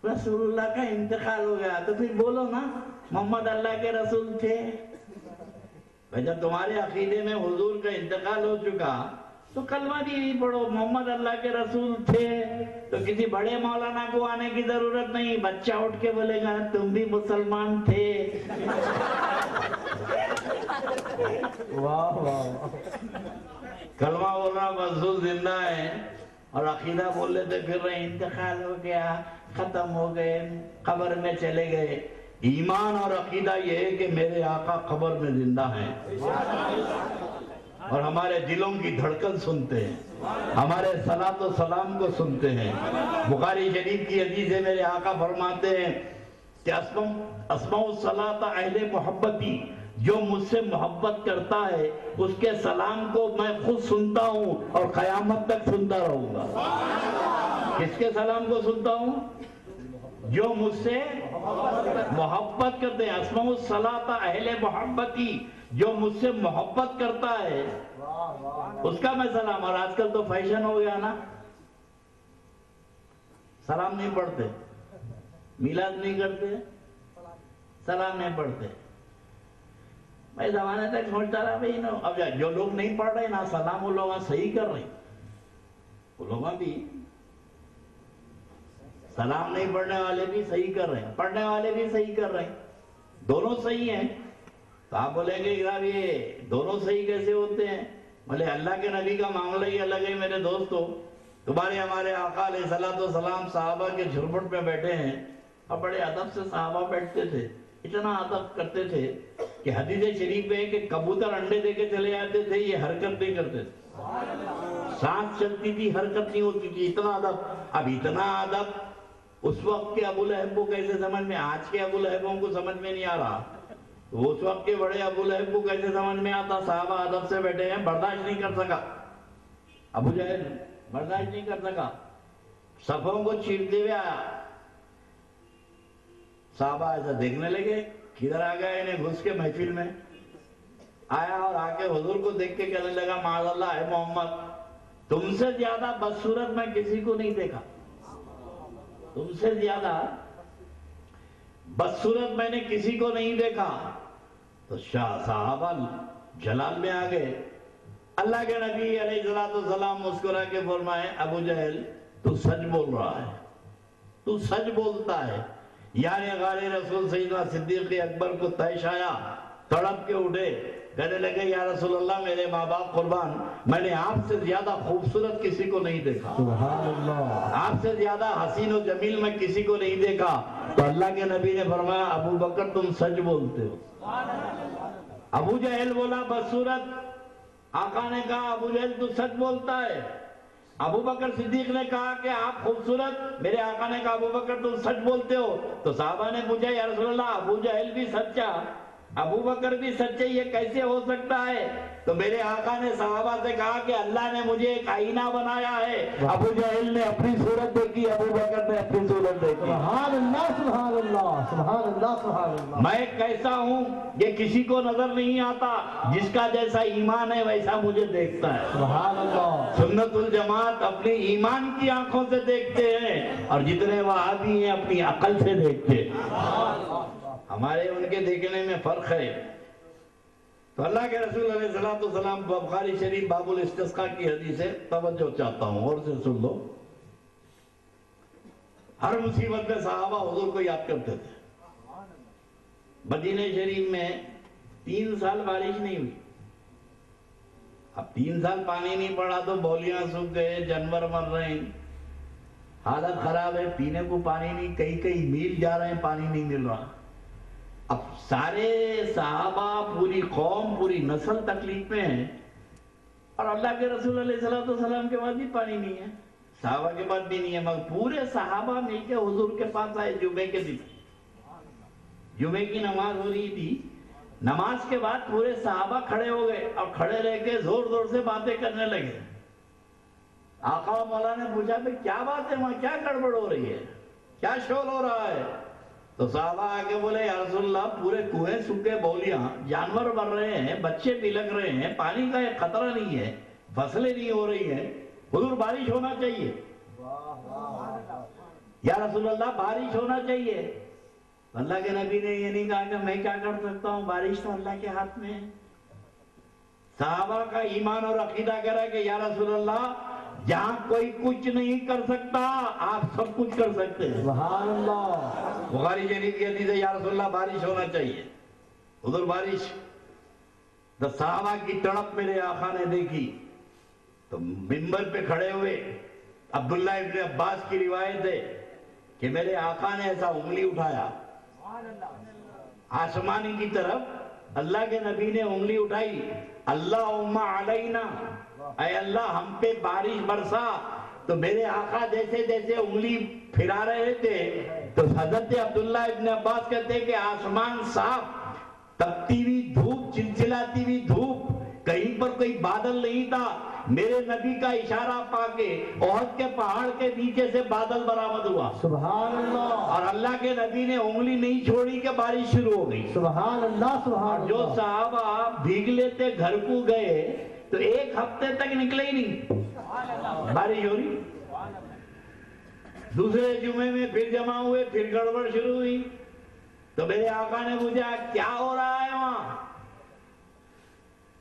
رسول اللہ کا انتقال ہو گیا تو پھر بولو نا محمد اللہ کے رسول تھے۔ جب تمہارے عقیدے میں حضور کا انتقال ہو چکا تو کلمہ بھی نہیں پڑھو، محمد اللہ کے رسول تھے، تو کسی بڑے مولانا کو آنے کی ضرورت نہیں، بچہ اٹھ کے بولے گا تم بھی مسلمان تھے۔ واہ واہ، کلمہ بولنا رسول زندہ ہے اور عقیدہ بول لیتے پھر رہے انتقال ہو گیا، ختم ہو گئے، قبر میں چلے گئے۔ ایمان اور عقیدہ یہ ہے کہ میرے آقا قبر میں زندہ ہیں اور ہمارے دلوں کی دھڑکن سنتے ہیں، ہمارے صلاۃ و سلام کو سنتے ہیں۔ بخاری شریف کی حدیث ہے، میرے آقا فرماتے ہیں کہ اسمع الصلاۃ اہل محبتی، جو مجھ سے محبت کرتا ہے اس کے سلام کو میں خود سنتا ہوں اور قیامت تک سنتا رہوں گا۔ کس کے سلام کو سنتا ہوں؟ جو مجھ سے محبت کرتے ہیں، اسمع الصلاۃ اہل محبتی، جو مجھ سے محبت کرتا ہے اس کا میں سلام۔ اور آج کل تو فیشن ہو گیا نا، سلام نہیں پڑھتے، میلاد نہیں کرتے، سلام نہیں پڑھتے۔ میں زمانے تک سوچتا رہا بھائی اب جو لوگ نہیں پڑھ رہے نا سلام، وہ لوگ صحیح کر رہے، وہ لوگ بھی سلام نہیں پڑھنے والے بھی صحیح کر رہے ہیں، پڑھنے والے بھی صحیح کر رہے ہیں، دونوں صحیح ہیں۔ تو آپ بولیں گے جناب یہ دونوں صحیح کیسے ہوتے ہیں؟ بولے اللہ کے نبی کا معاملہ ہی الگ ہے میرے دوستو۔ تمہارے ہمارے آقا علیہ الصلوۃ والسلام صحابہ کے جھرمٹ میں بیٹھے ہیں اور بڑے ادب سے صحابہ بیٹھتے تھے، اتنا ادب کرتے تھے کہ حدیث شریف میں ہے کہ کبوتر انڈے دے کے چلے جاتے تھے، یہ حرکت نہیں کرتے تھے، سانس چلتی تھی حرکت نہیں ہوتی تھی، اتنا ادب۔ اب اتنا ادب اس وقت کے ابو لہب کو کیسے سمجھ میں، آج کے ابو لہبوں کو سمجھ میں نہیں آ رہا، تو اس وقت کے بڑے ابو لہب کو کیسے سمجھ میں آتا؟ صحابہ ادب سے بیٹھے ہیں، برداشت نہیں کر سکا، ابو جہل برداشت نہیں کر سکا، صفوں کو چیرتے ہوئے آیا، صحابہ ایسا دیکھنے لگے، کدھر آ گیا انہیں گھس کے محفل میں آیا اور آ کے حضور کو دیکھ کے کہنے لگا معاذ اللہ اے محمد، تم سے زیادہ بدصورت میں کسی کو نہیں دیکھا، تم سے زیادہ بدصورت میں نے کسی کو نہیں دیکھا۔ تو صحابہ جلال میں آ گئے، اللہ کے نبی علیہ السلام مسکرا کے فرمائے ابو جہل تو سچ بول رہا ہے، تو سچ بولتا ہے۔ یعنی غار رسول سیدنا صدیق اکبر کو طیش آیا، تڑپ کے اٹھے، کہنے لگے یا رسول اللہ میرے ماں باپ قربان، میں نے آپ سے زیادہ خوبصورت کسی کو نہیں دیکھا، سبحان اللہ، آپ سے زیادہ حسین و جمیل میں کسی کو نہیں دیکھا۔ تو اللہ کے نبی نے فرمایا ابو بکر تم سچ بولتے ہو۔ ابو جہل بولا بدصورت، آقا نے کہا ابو جہل تو سچ بولتا ہے۔ ابو بکر صدیق نے کہا کہ آپ خوبصورت، میرے آقا نے کہا ابو بکر تم سچ بولتے ہو۔ تو صحابہ نے پوچھا یا رسول اللہ ابو جہل بھی سچا، ابو بکر بھی سچے، یہ کیسے ہو سکتا ہے؟ تو میرے آقا نے صحابہ سے کہا کہ اللہ نے مجھے ایک آئینہ بنایا ہے، ابو جہل نے اپنی صورت دیکھی، ابو بکر نے اپنی صورت دیکھی۔ سبحان اللہ سبحان اللہ سبحان اللہ سبحان اللہ۔ میں کیسا ہوں یہ کسی کو نظر نہیں آتا، جس کا جیسا ایمان ہے ویسا مجھے دیکھتا ہے۔ سبحان اللہ۔ سنت الجماعت اپنی ایمان کی آنکھوں سے دیکھتے ہیں اور جتنے وہابی ہیں اپنی عقل سے دیکھتے ہیں۔ ہمارے ان کے دیکھنے میں فرق ہے۔ تو اللہ کے رسول علیہ السلام بخاری شریف باب الاستسقاء کی حدیث ہے، توجہ چاہتا ہوں اور سے سن لو۔ ہر مصیبت میں صحابہ حضور کو یاد کرتے تھے۔ مدینہ شریف میں 3 سال بارش نہیں ہوئی۔ اب 3 سال پانی نہیں پڑا تو بولیاں سوکھ گئے، جانور مر رہے ہیں، حالت خراب ہے، پینے کو پانی نہیں، کئی میل جا رہے ہیں، پانی نہیں مل رہا۔ اب سارے صحابہ، پوری قوم، پوری نسل تکلیف میں ہے، اور اللہ کے رسول علیہ السلام کے بعد بھی پانی نہیں ہے، صحابہ کے بعد بھی نہیں ہے، مگر پورے صحابہ مل کے حضور کے پاس آئے جمعے کے دن۔ جمعے کی نماز ہو رہی تھی، نماز کے بعد پورے صحابہ کھڑے ہو گئے اور کھڑے رہ کے زور زور سے باتیں کرنے لگے۔ آقا و مولا نے پوچھا کہ کیا بات ہے وہاں، کیا گڑبڑ ہو رہی ہے، کیا شور ہو رہا ہے؟ تو صحابہ آگے بولے یا رسول اللہ پورے کنویں سوکھ گئے، بولیاں، جانور مر رہے ہیں، بچے بلک رہے ہیں، پانی کا ایک خطرہ نہیں ہے، فصلیں نہیں ہو رہی ہیں، حضور بارش ہونا چاہیے، یا رسول اللہ بارش ہونا چاہیے۔ اللہ کے نبی نے یہ نہیں کہا کہ میں کیا کر سکتا ہوں، بارش تو اللہ کے ہاتھ میں ہے۔ صحابہ کا ایمان اور عقیدہ کہہ رہا ہے کہ یا رسول اللہ جہاں کوئی کچھ نہیں کر سکتا آپ سب کچھ کر سکتے ہیں۔ سبحان اللہ۔ بخاری شریف کی حدیث ہے یا رسول اللہ بارش ہونا چاہیے، حضور بارش۔ تو صحابہ کی تڑپ میرے آقا نے دیکھی تو منبر پہ کھڑے ہوئے۔ عبداللہ ابن عباس کی روایت ہے کہ میرے آقا نے ایسا انگلی اٹھایا آسمانی کی طرف، اللہ کے نبی نے انگلی اٹھائی، اللہم علینا، اے اللہ ہم پہ بارش برسا۔ تو میرے آقا جیسے جیسے انگلی پھرا رہے تھے تو حضرت عبداللہ ابن عباس کہتے ہیں کہ آسمان صاف، تپتی ہوئی دھوپ، چلچلاتی ہوئی دھوپ، کہیں پر کوئی بادل نہیں تھا۔ میرے نبی کا اشارہ پا کے احد کے پہاڑ کے نیچے سے بادل برآمد ہوا۔ سبحان اللہ۔ اور اللہ کے نبی نے انگلی نہیں چھوڑی کہ بارش شروع ہو گئی۔ سبحان اللہ سبحان اللہ۔ جو صحابہ بھیگ لیتے گھر کو گئے تو 1 ہفتے تک نکلے ہی نہیں، بارش ہو رہی۔ دوسرے جمعے میں پھر جمع ہوئے، پھر گڑبڑ شروع ہوئی تو میرے آقا نے پوچھا کیا ہو رہا ہے وہاں؟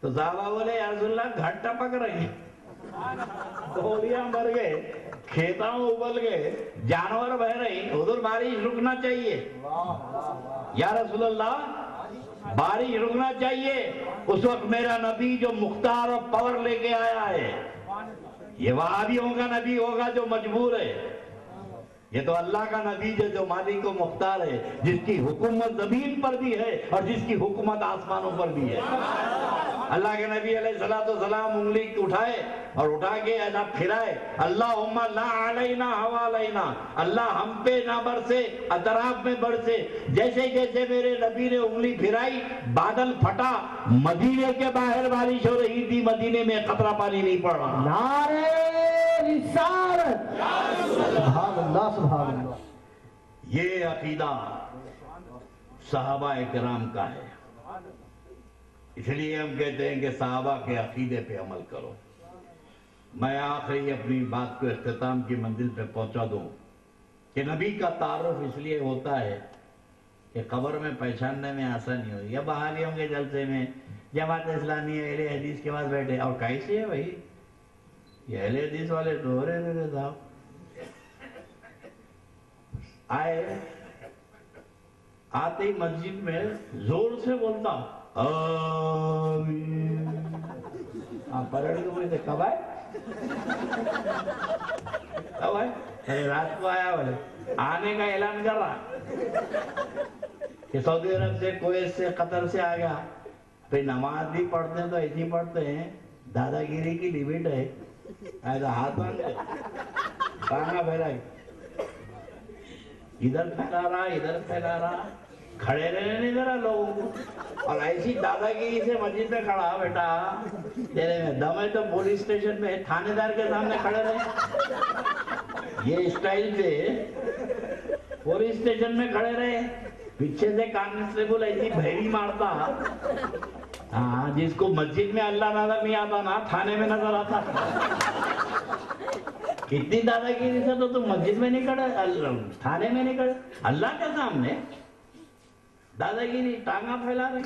تو صحابہ بولے یا رسول اللہ گھر ٹپک رہے ہیں، بولیاں مر گئے، کھیتاں ابل گئے، جانور بہ رہے ہیں، حضور بارش رکنا چاہیے، یا رسول اللہ بارش رکنا چاہیے۔ اس وقت میرا نبی جو مختار اور پاور لے کے آیا ہے، یہ وہابیوں کا نبی ہوگا جو مجبور ہے، یہ تو اللہ کا نبی ہے جو مالک و مختار ہے، جس کی حکومت زمین پر بھی ہے اور جس کی حکومت آسمانوں پر بھی ہے۔ اللہ کے نبی علیہ السلام انگلی اٹھائے اور اٹھا کے ایسا پھرائے، اللہم لا علینا حوالینا، اللہ ہم پہ نہ برسے، اطراف میں برسے۔ جیسے جیسے میرے نبی نے انگلی پھرائی بادل پھٹا، مدینے کے باہر بارش ہو رہی تھی، مدینے میں قطرہ پانی نہیں پڑ رہا۔ نعرہ رسالت، سبحان اللہ سبحان اللہ۔ یہ عقیدہ صحابہ کرام کا ہے، اس لیے ہم کہتے ہیں کہ صحابہ کے عقیدے پہ عمل کرو۔ میں آخری اپنی بات کو اختتام کی منزل پہ پہنچا دوں کہ نبی کا تعارف اس لیے ہوتا ہے کہ قبر میں پہچاننے میں آسانی ہوئی۔ یا بحالیوں کے جلسے میں جماعت اسلامی اہل حدیث کے پاس بیٹھے، اور کیسے ہے بھائی یہ اہل حدیث والے تو ہو رہے تھے صاحب، آئے آتے ہی مسجد میں زور سے بولتا آمین، آپ پرڑ کے بولے تھے کب آئے؟ کب آئے؟ رات کو آیا بولے، آنے کا اعلان کر رہا کہ سعودی عرب سے، کویت سے، قطر سے آ گیا۔ پھر نماز بھی پڑھتے ہیں تو ایسی پڑھتے ہیں، دادا گیری کی لیمٹ ہے، ایسا ہاتھ باندھے ٹانگا پھیلا ادھر پھیلا رہا ادھر پھیلا رہا، کھڑے رہنے نہیں دے رہا لوگوں کو، اور ایسی دادا گیری سے مسجد میں کھڑا، بیٹا تیرے میں دم ہے تو پولیس اسٹیشن میں تھانے دار کے سامنے کھڑے رہے، یہ اسٹائل سے پولیس اسٹیشن میں کھڑے رہے، پیچھے سے کانسٹیبل ایسی بھیڑی مارتا، ہاں جس کو مسجد میں اللہ نظر نہیں آتا نا تھانے میں نظر آتا۔ کتنی دادا گیری سے تو تم مسجد میں نہیں کھڑے، تھانے میں نہیں کھڑے، اللہ کے سامنے دادا گیری ٹانگا پھیلا رہے۔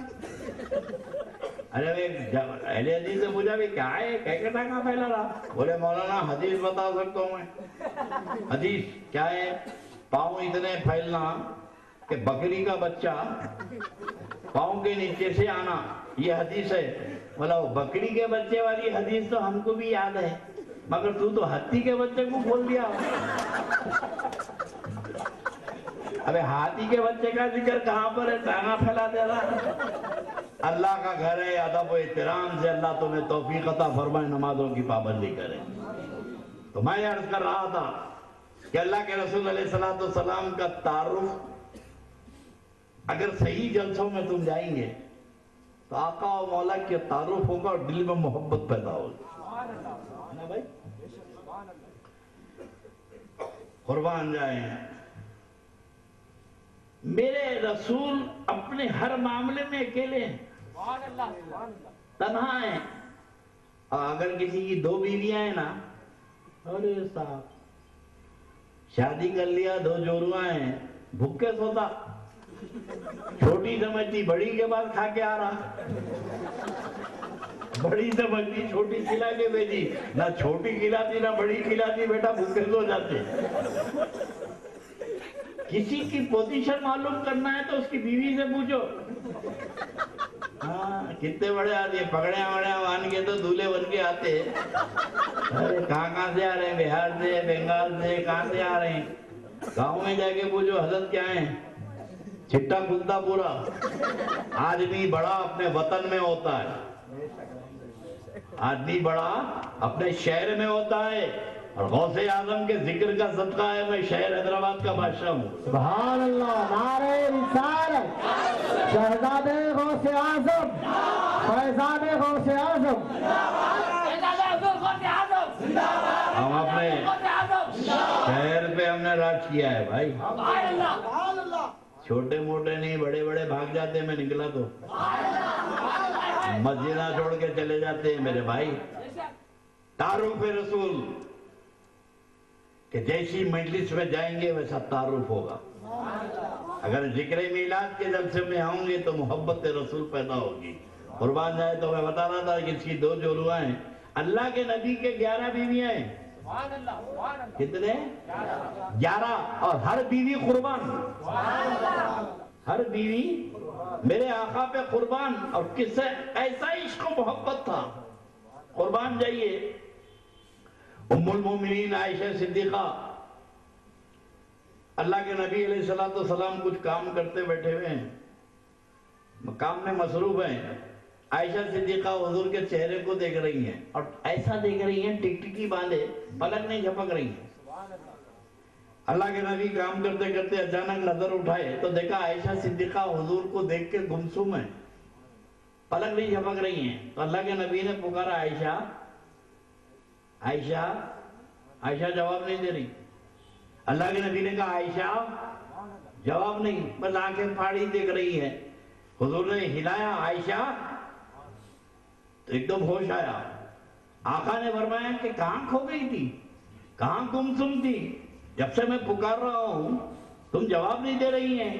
ارے اہل حدیث سے پوچھا بھی کیا ہے کہتا کہاں پھیلا رہا؟ بولے مولانا حدیث بتا سکتا ہوں میں. حدیث کیا ہے؟ پاؤں اتنے پھیلنا کہ بکری کا بچہ پاؤں کے نیچے سے آنا، یہ حدیث ہے. بولا وہ بکری کے بچے والی حدیث تو ہم کو بھی یاد ہے، مگر تو ہاتھی کے بچے کو کھول دیا. ابے ہاتھی کے بچے کا ذکر کہاں پر ہے؟ ٹانگا پھیلا دے رہا. اللہ کا گھر ہے، ادب و احترام سے اللہ تمہیں توفیق عطا فرمائے، نمازوں کی پابندی کرے. تو میں عرض کر رہا تھا کہ اللہ کے رسول علیہ السلام کا تعارف اگر صحیح جلسوں میں تم جائیں گے تو آقا و مولا کے تعارف ہوگا اور دل میں محبت پیدا ہوگی. نا بھائی قربان جائیں، میرے رسول اپنے ہر معاملے میں اکیلے ہیں، تنہا ہیں. اور اگر کسی کی 2 بیویاں ہیں نا، ارے صاحب شادی کر لیا 2 جوڑواں ہیں، بھوکے سوتا، چھوٹی سمجھتی بڑی کے بعد کھا کے آ رہا، بڑی سمجھتی چھوٹی کھلا کے بھیجی، نہ چھوٹی کھلاتی نہ بڑی کھلاتی، بیٹا بھوکے سو جاتے. کسی کی پوزیشن معلوم کرنا ہے تو اس کی بیوی سے پوچھو. ہاں کتنے بڑے آتے، پگڑیاں وڑیاں مان کے تو دولہے بن کے آتے. ارے کہاں سے آ رہے ہیں؟ بہار سے، بنگال سے، کہاں سے آ رہے ہیں؟ گاؤں میں جا کے پوچھو حضرت کیا ہے؟ چھٹا کھلتا پورا. آدمی بڑا اپنے وطن میں ہوتا ہے، آدمی بڑا اپنے شہر میں ہوتا ہے. اور غوث اعظم کے ذکر کا صدقہ ہے میں شہر حیدرآباد کا بادشاہ ہوں. سبحان اللہ، نعرہ رسالت، شہزادے غوث اعظم، فیضان غوث اعظم. ہم اپنے شہر پہ ہم نے راج کیا ہے بھائی، چھوٹے موٹے نہیں، بڑے بڑے بھاگ جاتے ہیں. میں نکلا تو مسجدہ چھوڑ کے چلے جاتے ہیں میرے بھائی. تعارف رسول کہ جیسی مجلس میں جائیں گے ویسا تعارف ہوگا. اگر ذکر میلاد کے جلسے میں آؤں گے تو محبت رسول پیدا ہوگی. قربان جائے تو میں بتا رہا تھا کہ اس کی 2 جوڑواں ہیں. اللہ کے نبی کے 11 بیویاں ہیں. کتنے؟ 11. اور ہر بیوی قربان، ہر بیوی میرے آقا پہ قربان. اور کس سے ایسا عشق و محبت تھا. قربان جائیے، ام المومنین عائشہ صدیقہ، اللہ کے نبی علیہ السلام کچھ کام کرتے بیٹھے ہوئے ہیں، کام میں مصروف ہیں. عائشہ صدیقہ حضور کے چہرے کو دیکھ رہی ہیں اور ایسا دیکھ رہی ہیں ٹکٹکی باندھے، پلک نہیں جھپک رہی ہیں. اللہ کے نبی کام کرتے کرتے اچانک نظر اٹھائے تو دیکھا عائشہ صدیقہ حضور کو دیکھ کے گمسم ہیں، پلک نہیں جھپک رہی ہیں. تو اللہ کے نبی نے پکارا عائشہ، عائشہ. عائشہ جواب نہیں دے رہی. اللہ کے نبی نے کہا عائشہ، جواب نہیں، بس آنکھیں پھاڑی دیکھ رہی ہے. حضور نے ہلایا عائشہ تو ایک دم ہوش آیا. آقا نے فرمایا کہ کہاں کھو گئی تھی، کہاں گمسم تھی؟ جب سے میں پکار رہا ہوں تم جواب نہیں دے رہی ہیں.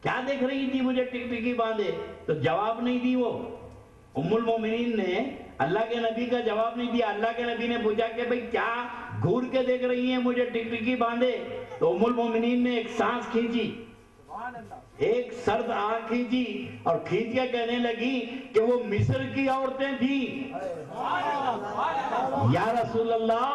کیا دیکھ رہی تھی مجھے ٹکٹکی باندھے؟ تو جواب نہیں دی. وہ ام المومنین نے اللہ کے نبی کا جواب نہیں دیا. اللہ کے نبی نے پوچھا کہ بھئی کیا گھور کے دیکھ رہی ہیں مجھے ٹکٹکی باندھے؟ تو ام المومنین نے ایک سانس کھینچی، ایک سرد آنکھ کھینچی اور کھینچ کے کہنے لگی کہ وہ مصر کی عورتیں تھیں. یا رسول اللہ،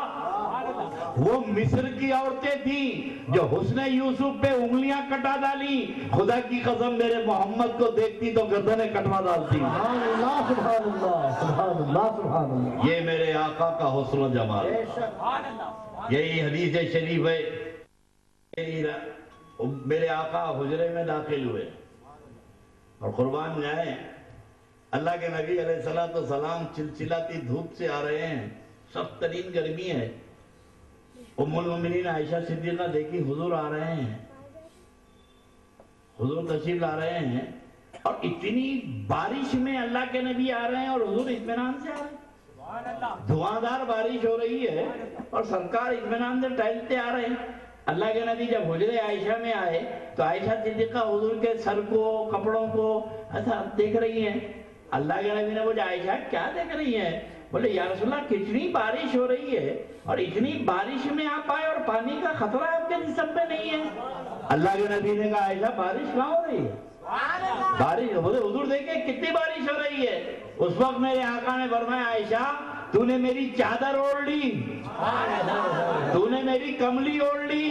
وہ مصر کی عورتیں تھیں جو حسن یوسف پہ انگلیاں کٹا ڈالی. خدا کی قسم میرے محمد کو دیکھتی تو گردنیں کٹوا ڈالتی. سبحان اللہ، سبحان اللہ، سبحان اللہ، سبحان اللہ. یہ میرے آقا کا حسن و جمال، یہی حدیث شریف ہے. میرے آقا حجرے میں داخل ہوئے اور قربان جائیں اللہ کے نبی علیہ السلام چلچلاتی دھوپ سے آ رہے ہیں، سخت ترین گرمی ہے. ام المومنین عائشہ صدیقہ دیکھی حضور آ رہے ہیں، حضور تشریف لا رہے ہیں اور اتنی بارش میں اللہ کے نبی آ رہے ہیں اور حضور اطمینان سے آ رہے ہیں. دھواندار بارش ہو رہی ہے اور سرکار اطمینان سے ٹہلتے آ رہے ہیں. اللہ کے نبی جب حجرے عائشہ میں آئے تو عائشہ صدیقہ حضور کے سر کو، کپڑوں کو ایسا دیکھ رہی ہیں. اللہ کے نبی نے پوچھا عائشہ کیا دیکھ رہی ہیں؟ بولے یا رسول اللہ کتنی بارش ہو رہی ہے اور اتنی بارش میں آپ آئے اور پانی کا خطرہ آپ کے جسم پہ نہیں ہے۔ اللہ کے نبی نے کہا عائشہ بارش کہاں ہو رہی ہے؟ بارش بولے حضور دیکھیں کتنی بارش ہو رہی ہے۔ اس وقت میرے آقا نے فرمایا عائشہ تو نے میری چادر اوڑھ لی، تو نے میری کملی اوڑھ لی،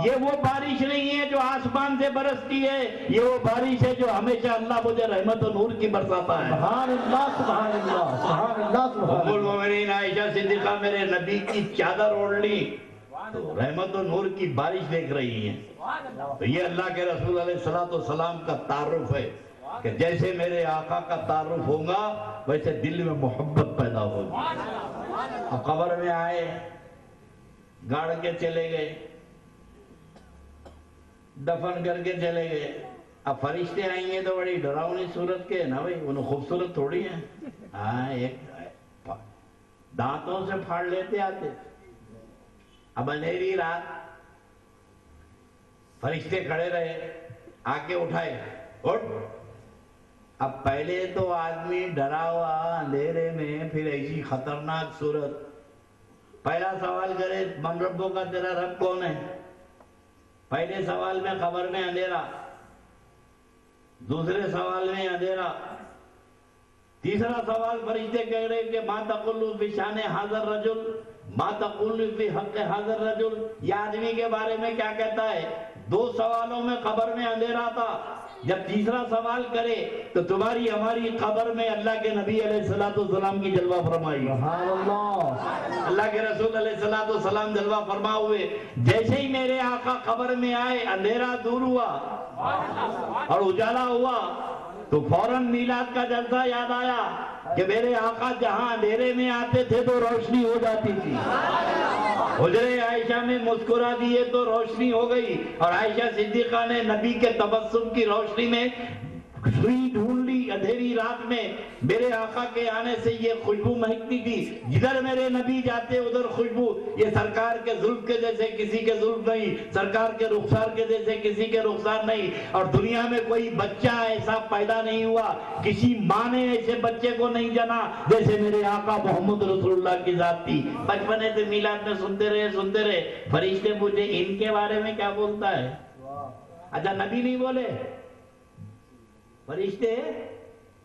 یہ وہ بارش نہیں ہے جو آسمان سے برستی ہے، یہ وہ بارش ہے جو ہمیشہ اللہ مجھے رحمت و نور کی برساتا ہے۔ سبحان اللہ سبحان اللہ سبحان اللہ سبحان ام المؤمنین عائشہ صدیقہ میرے نبی کی چادر اوڑھ لی تو رحمت و نور کی بارش دیکھ رہی ہیں۔ تو یہ اللہ کے رسول علیہ السلام کا تعارف ہے کہ جیسے میرے آقا کا تعارف ہوگا ویسے دل میں محبت پیدا ہوگی۔ اب قبر میں آئے، گاڑ کے چلے گئے، دفن کر کے چلے گئے۔ اب فرشتے آئیں گے تو بڑی ڈراؤنی صورت کے نا بھائی، انہوں خوبصورت تھوڑی ہیں، ہاں ایک دانتوں سے پھاڑ لیتے آتے۔ اب اندھیری رات، فرشتے کھڑے رہے، آ کے اٹھائے، اٹھ۔ اب پہلے تو آدمی ڈرا ہوا اندھیرے میں، پھر ایسی خطرناک صورت، پہلا سوال کرے من ربوں کا تیرا رب کون ہے؟ پہلے سوال میں قبر میں اندھیرا، دوسرے سوال میں اندھیرا، تیسرا سوال فرشتے کہہ رہے کہ ما تقول فی شان حاضر رجل، ما تقول فی حق حاضر رجل، یہ آدمی کے بارے میں کیا کہتا ہے؟ دو سوالوں میں قبر میں اندھیرا تھا، جب تیسرا سوال کرے تو تمہاری ہماری قبر میں اللہ کے نبی علیہ السلام کی جلوہ فرمائی۔ سبحان اللہ اللہ کے رسول علیہ السلام جلوہ فرما ہوئے، جیسے ہی میرے آقا قبر میں آئے اندھیرا دور ہوا اور اجالا ہوا تو فوراً میلاد کا جلسہ یاد آیا کہ میرے آقا جہاں اندھیرے میں آتے تھے تو روشنی ہو جاتی تھی، حجرے عائشہ میں مسکرا دیے تو روشنی ہو گئی، اور عائشہ صدیقہ نے نبی کے تبسم کی روشنی میں سوئی ڈھونڈ لی۔ اندھیری رات میں میرے آقا کے آنے سے یہ خوشبو مہکتی تھی، جدھر میرے نبی جاتے ادھر خوشبو، یہ سرکار کے زلف کے جیسے کسی کے زلف نہیں، سرکار کے رخسار کے جیسے کسی کے رخسار نہیں، اور دنیا میں کوئی بچہ ایسا پیدا نہیں ہوا، کسی ماں نے ایسے بچے کو نہیں جنا جیسے میرے آقا محمد رسول اللہ کی ذات تھی۔ بچپنے سے میلاد میں سنتے رہے، فرشتے پوچھے ان کے بارے میں کیا بولتا ہے؟ اچھا نبی نہیں بولے، فرشتے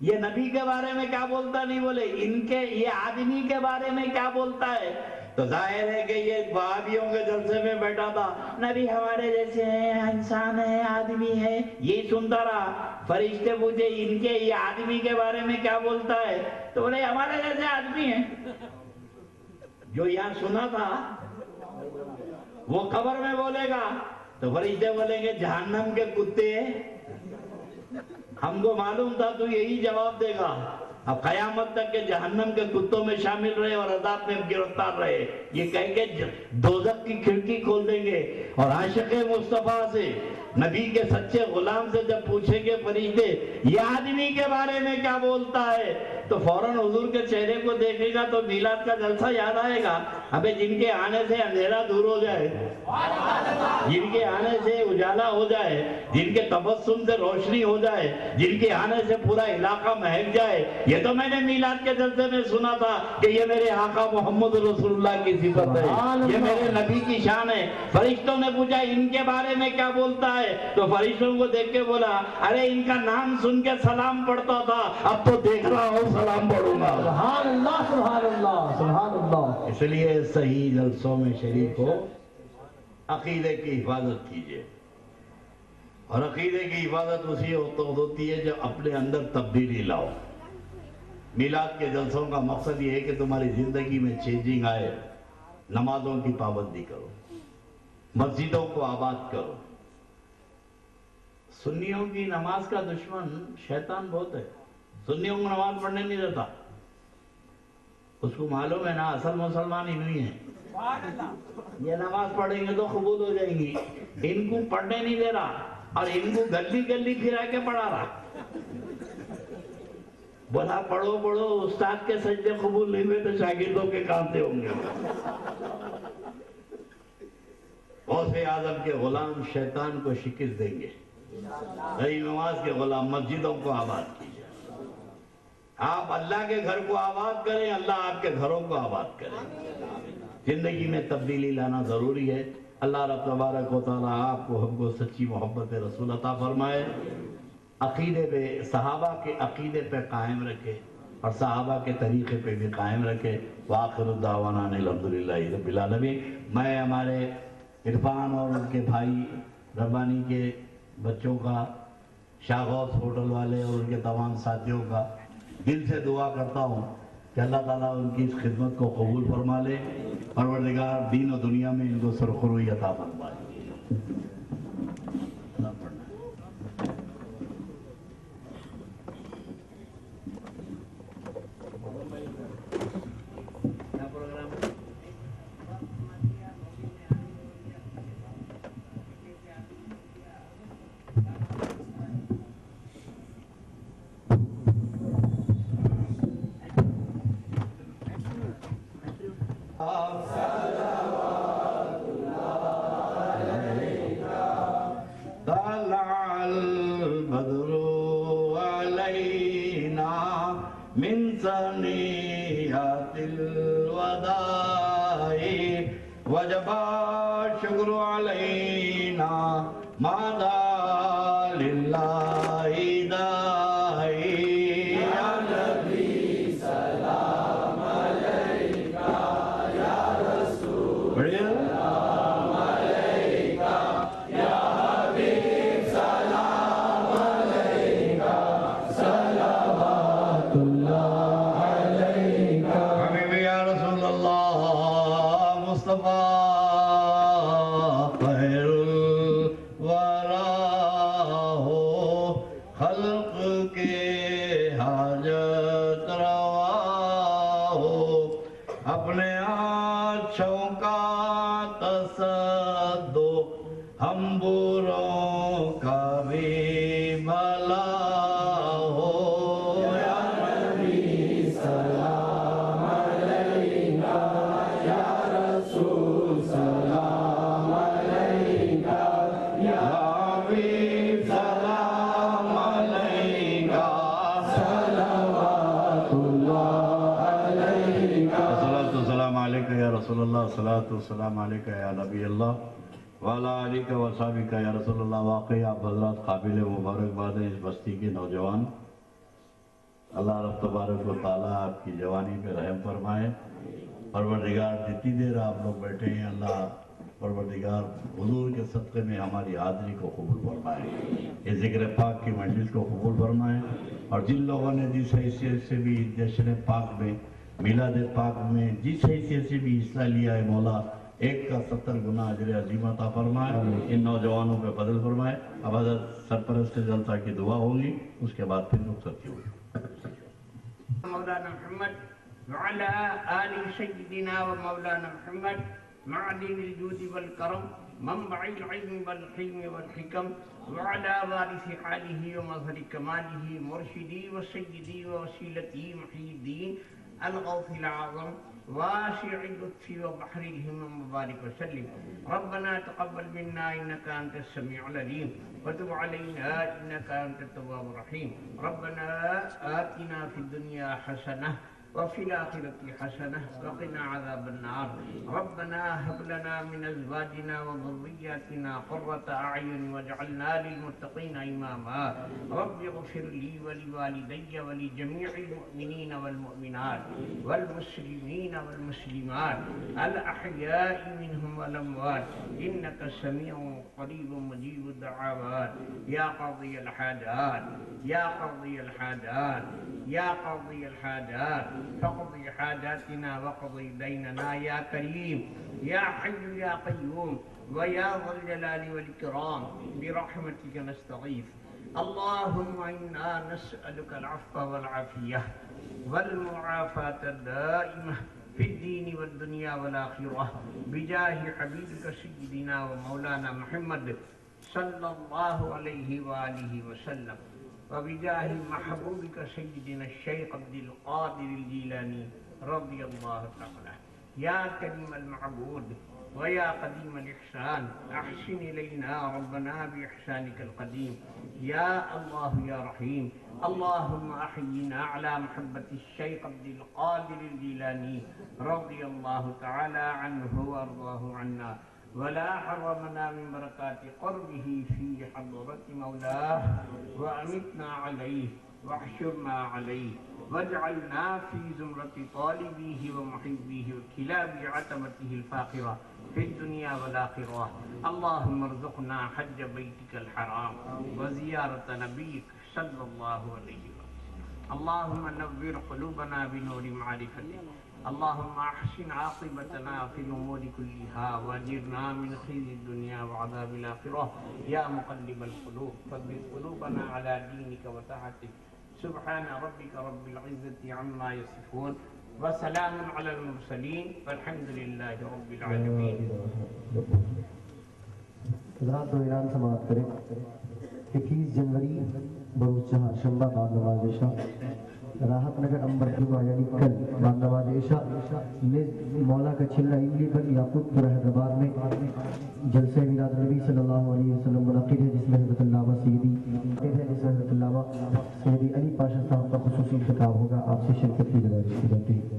یہ نبی کے بارے میں کیا بولتا نہیں بولے، ان کے یہ آدمی کے بارے میں کیا بولتا ہے؟ تو ظاہر ہے کہ یہ وہابیوں کے جلسے میں بیٹھا تھا، نبی ہمارے جیسے ہیں، انسان ہے، آدمی ہے، یہ سنتا رہا۔ فرشتے پوچھے ان کے یہ آدمی کے بارے میں کیا بولتا ہے؟ تو بولے ہمارے جیسے آدمی ہیں۔ جو یہاں سنا تھا وہ قبر میں بولے گا تو فرشتے بولیں گے جہنم کے کتے، ہم کو معلوم تھا تو یہی جواب دے گا۔ اب قیامت تک کہ جہنم کے کتوں میں شامل رہے اور عذاب میں گرفتار رہے، یہ کہیں گے دوزخ کی کھڑکی کھول دیں گے۔ اور عاشق مصطفیٰ سے، نبی کے سچے غلام سے جب پوچھیں گے فرشتے یہ آدمی کے بارے میں کیا بولتا ہے، تو فوراً حضور کے چہرے کو دیکھے گا تو میلاد کا جلسہ یاد آئے گا۔ ابے جن کے آنے سے اندھیرا دور ہو جائے، جن کے آنے سے اجالا ہو جائے، جن کے تبسم سے روشنی ہو جائے، جن کے آنے سے پورا علاقہ مہک جائے، یہ تو میں نے میلاد کے جلسے میں سنا تھا کہ یہ میرے آقا محمد رسول اللہ کی صفت ہے، یہ میرے نبی کی شان ہے۔ فرشتوں نے پوچھا ان کے بارے میں کیا بولتا ہے، تو فرشتوں کو دیکھ کے بولا ارے ان کا نام سن کے سلام پڑھتا تھا، اب تو دیکھ رہا ہوں سلام پڑھوں گا۔ سبحان اللہ سبحان اللہ سبحان اللہ۔ اس لیے صحیح جلسوں میں شریک ہو، عقیدے کی حفاظت کیجئے، اور عقیدے کی حفاظت اسی ہوتی ہے جو اپنے اندر تبدیلی لاؤ۔ میلاد کے جلسوں کا مقصد یہ ہے کہ تمہاری زندگی میں چینجنگ آئے، نمازوں کی پابندی کرو، مسجدوں کو آباد کرو۔ سنیوں کی نماز کا دشمن شیطان بہت ہے، سنیوں کو نماز پڑھنے نہیں دیتا، اس کو معلوم ہے نا اصل مسلمان ہی نہیں ہے، یہ نماز پڑھیں گے تو قبول ہو جائیں گی، ان کو پڑھنے نہیں دے رہا اور ان کو گلی گلی پھرا کے پڑھا رہا۔ بولا پڑھو پڑھو، استاد کے سجدے قبول نہیں ہوئے تو شاگردوں کے کانتے ہوں گے۔ غوث اعظم کے غلام شیطان کو شکست دیں گے، صحیح نماز کے غلام مسجدوں کو آباد کیجئے۔ آپ اللہ کے گھر کو آباد کریں، اللہ آپ کے گھروں کو آباد کریں۔ زندگی میں تبدیلی لانا ضروری ہے۔ اللہ رب تبارک و تعالیٰ آپ کو ہم کو سچی محبت رسول عطا فرمائے، عقیدے پہ، صحابہ کے عقیدے پہ قائم رکھے اور صحابہ کے طریقے پہ بھی قائم رکھے۔ وآخر دعوانا ان الحمدللہ رب العالمین۔ میں ہمارے عرفان اور ان کے بھائی ربانی کے بچوں کا، شاہ غوث ہوٹل والے اور ان کے تمام ساتھیوں کا دل سے دعا کرتا ہوں کہ اللہ تعالیٰ ان کی اس خدمت کو قبول فرما لے، پروردگار دین و دنیا میں ان کو سرخروئی عطا فرمائے۔ وجب شکر علینا ماذا للہ دائی یا نبی سلام علیکہ یا رسول سلام علیکہ یا حبیب سلام علیکہ صلوات اللہ علیکہ حبیب یا رسول اللہ مصطفیٰ خیر الورا ہو، خلق کے حاجت روا ہو، اپنے آنچھوں کا تصدق ہم بروں کا بھی بھلا ہو، یا نبی سلام علیکہ یا رسول سلام علیکہ یا حبیب سلام علیکہ صلوات اللہ علیکہ۔ الصلاۃ والسلام علیکہ یا رسول اللہ، الصلاۃ والسلام علیکہ یا نبی اللہ وعلیٰ آلہ و صحبہ یا رسول اللہ۔ واقعی آپ حضرات قابل مبارکباد ہیں اس بستی کے نوجوان۔ اللہ رب تبارک و تعالیٰ آپ کی جوانی پہ رحم فرمائے۔ پروردگار جتنی دیر آپ لوگ بیٹھے ہیں، اللہ پروردگار حضور کے صدقے میں ہماری حاضری کو قبول فرمائے، یہ ذکر پاک کی مجلس کو قبول فرمائے، اور جن لوگوں نے جس حیثیت سے بھی جشن پاک میں، میلاد پاک میں جس حیثیت سے بھی حصہ لیا ہے، مولا ایک کا 70 گنا اجر عظیم عطا فرمائے، ان نوجوانوں پہ فضل فرمائے۔ اب حضرت سرپرست جلسہ کی دعا ہوگی، اس کے بعد پھر رخصتی ہوگی۔ مولانا محمد وعلى آل سيدنا ومولانا محمد معدن الجود والكرم منبع العلم والحلم والحكم وعلى وارث حاله ومظهر كماله مرشدي وسيدي ووسيلتي محي الدين الغوث الأعظم واسع اللطف وبحر الهمم مبارك وسلم. ربنا تقبل منا إنك أنت السميع العليم وتب علينا إنك أنت التواب الرحيم. ربنا آتنا في الدنيا حسنة وفي الآخرة حسنة وقنا عذاب النار. ربنا هب لنا من أزواجنا وذرياتنا قرة أعين واجعلنا للمتقين إماما. رب اغفر لي ولوالدي ولجميع المؤمنين والمؤمنات والمسلمين والمسلمات الأحياء منهم والأموات إنك سميع قريب مجيب الدعوات. يا قاضي الحاجات يا قاضي الحاجات يا قاضي الحاجات فاقضي حاجاتنا واقضي ديننا يا كريم يا حي يا قيوم ويا ذا الجلال والإكرام برحمتك نستغيث. اللهم إنا نسألك العفو والعافية والمعافاة الدائمة في الدين والدنيا والآخرة بجاه حبيبك سيدنا ومولانا محمد صلى الله عليه وآله وسلم وبجاه محبوبك سيدنا الشيخ عبد القادر الجيلاني رضي الله تعالى. يا كريم المعبود ويا قديم الإحسان أحسن إلينا ربنا بإحسانك القديم. يا الله يا رحيم، اللهم أحينا على محبة الشيخ عبد القادر الجيلاني رضي الله تعالى عنه وأرضاه عنا، ولا حرمنا من بركات قربه في حضرة مولاه، وأمتنا عليه واحشرنا عليه، واجعلنا في زمرة طالبيه ومحبيه وكلاب عتمته الفاخرة في الدنيا والآخرة. اللهم ارزقنا حج بيتك الحرام وزيارة نبيك صلى الله عليه وسلم. اللهم نور قلوبنا بنور معرفتك. اللهم احسن عاقبتنا في الامور كلها واجرنا من خزي الدنيا وعذاب الاخره. يا مقلب القلوب ثبت قلوبنا على دينك وطاعتك. سبحان ربك رب العزة عما يصفون وسلام على المرسلين والحمد لله رب العالمين. حضرات دو اعلان سماعت کریں. 21 جنوری بروز جہاں شنبہ بعد نماز عشاء راحت نگر امبر جمعہ یعنی کل بعد نماز عشاء مولا کا چلہ املی پر یاقوت پور حیدرآباد میں جلسہ میلاد النبی صلی اللہ علیہ وسلم منعقد ہے، جس میں حضرت علامہ سیدی علی پاشا صاحب کا خصوصی خطاب ہوگا. آپ سے شرکت کی گزارش کی جاتی ہے.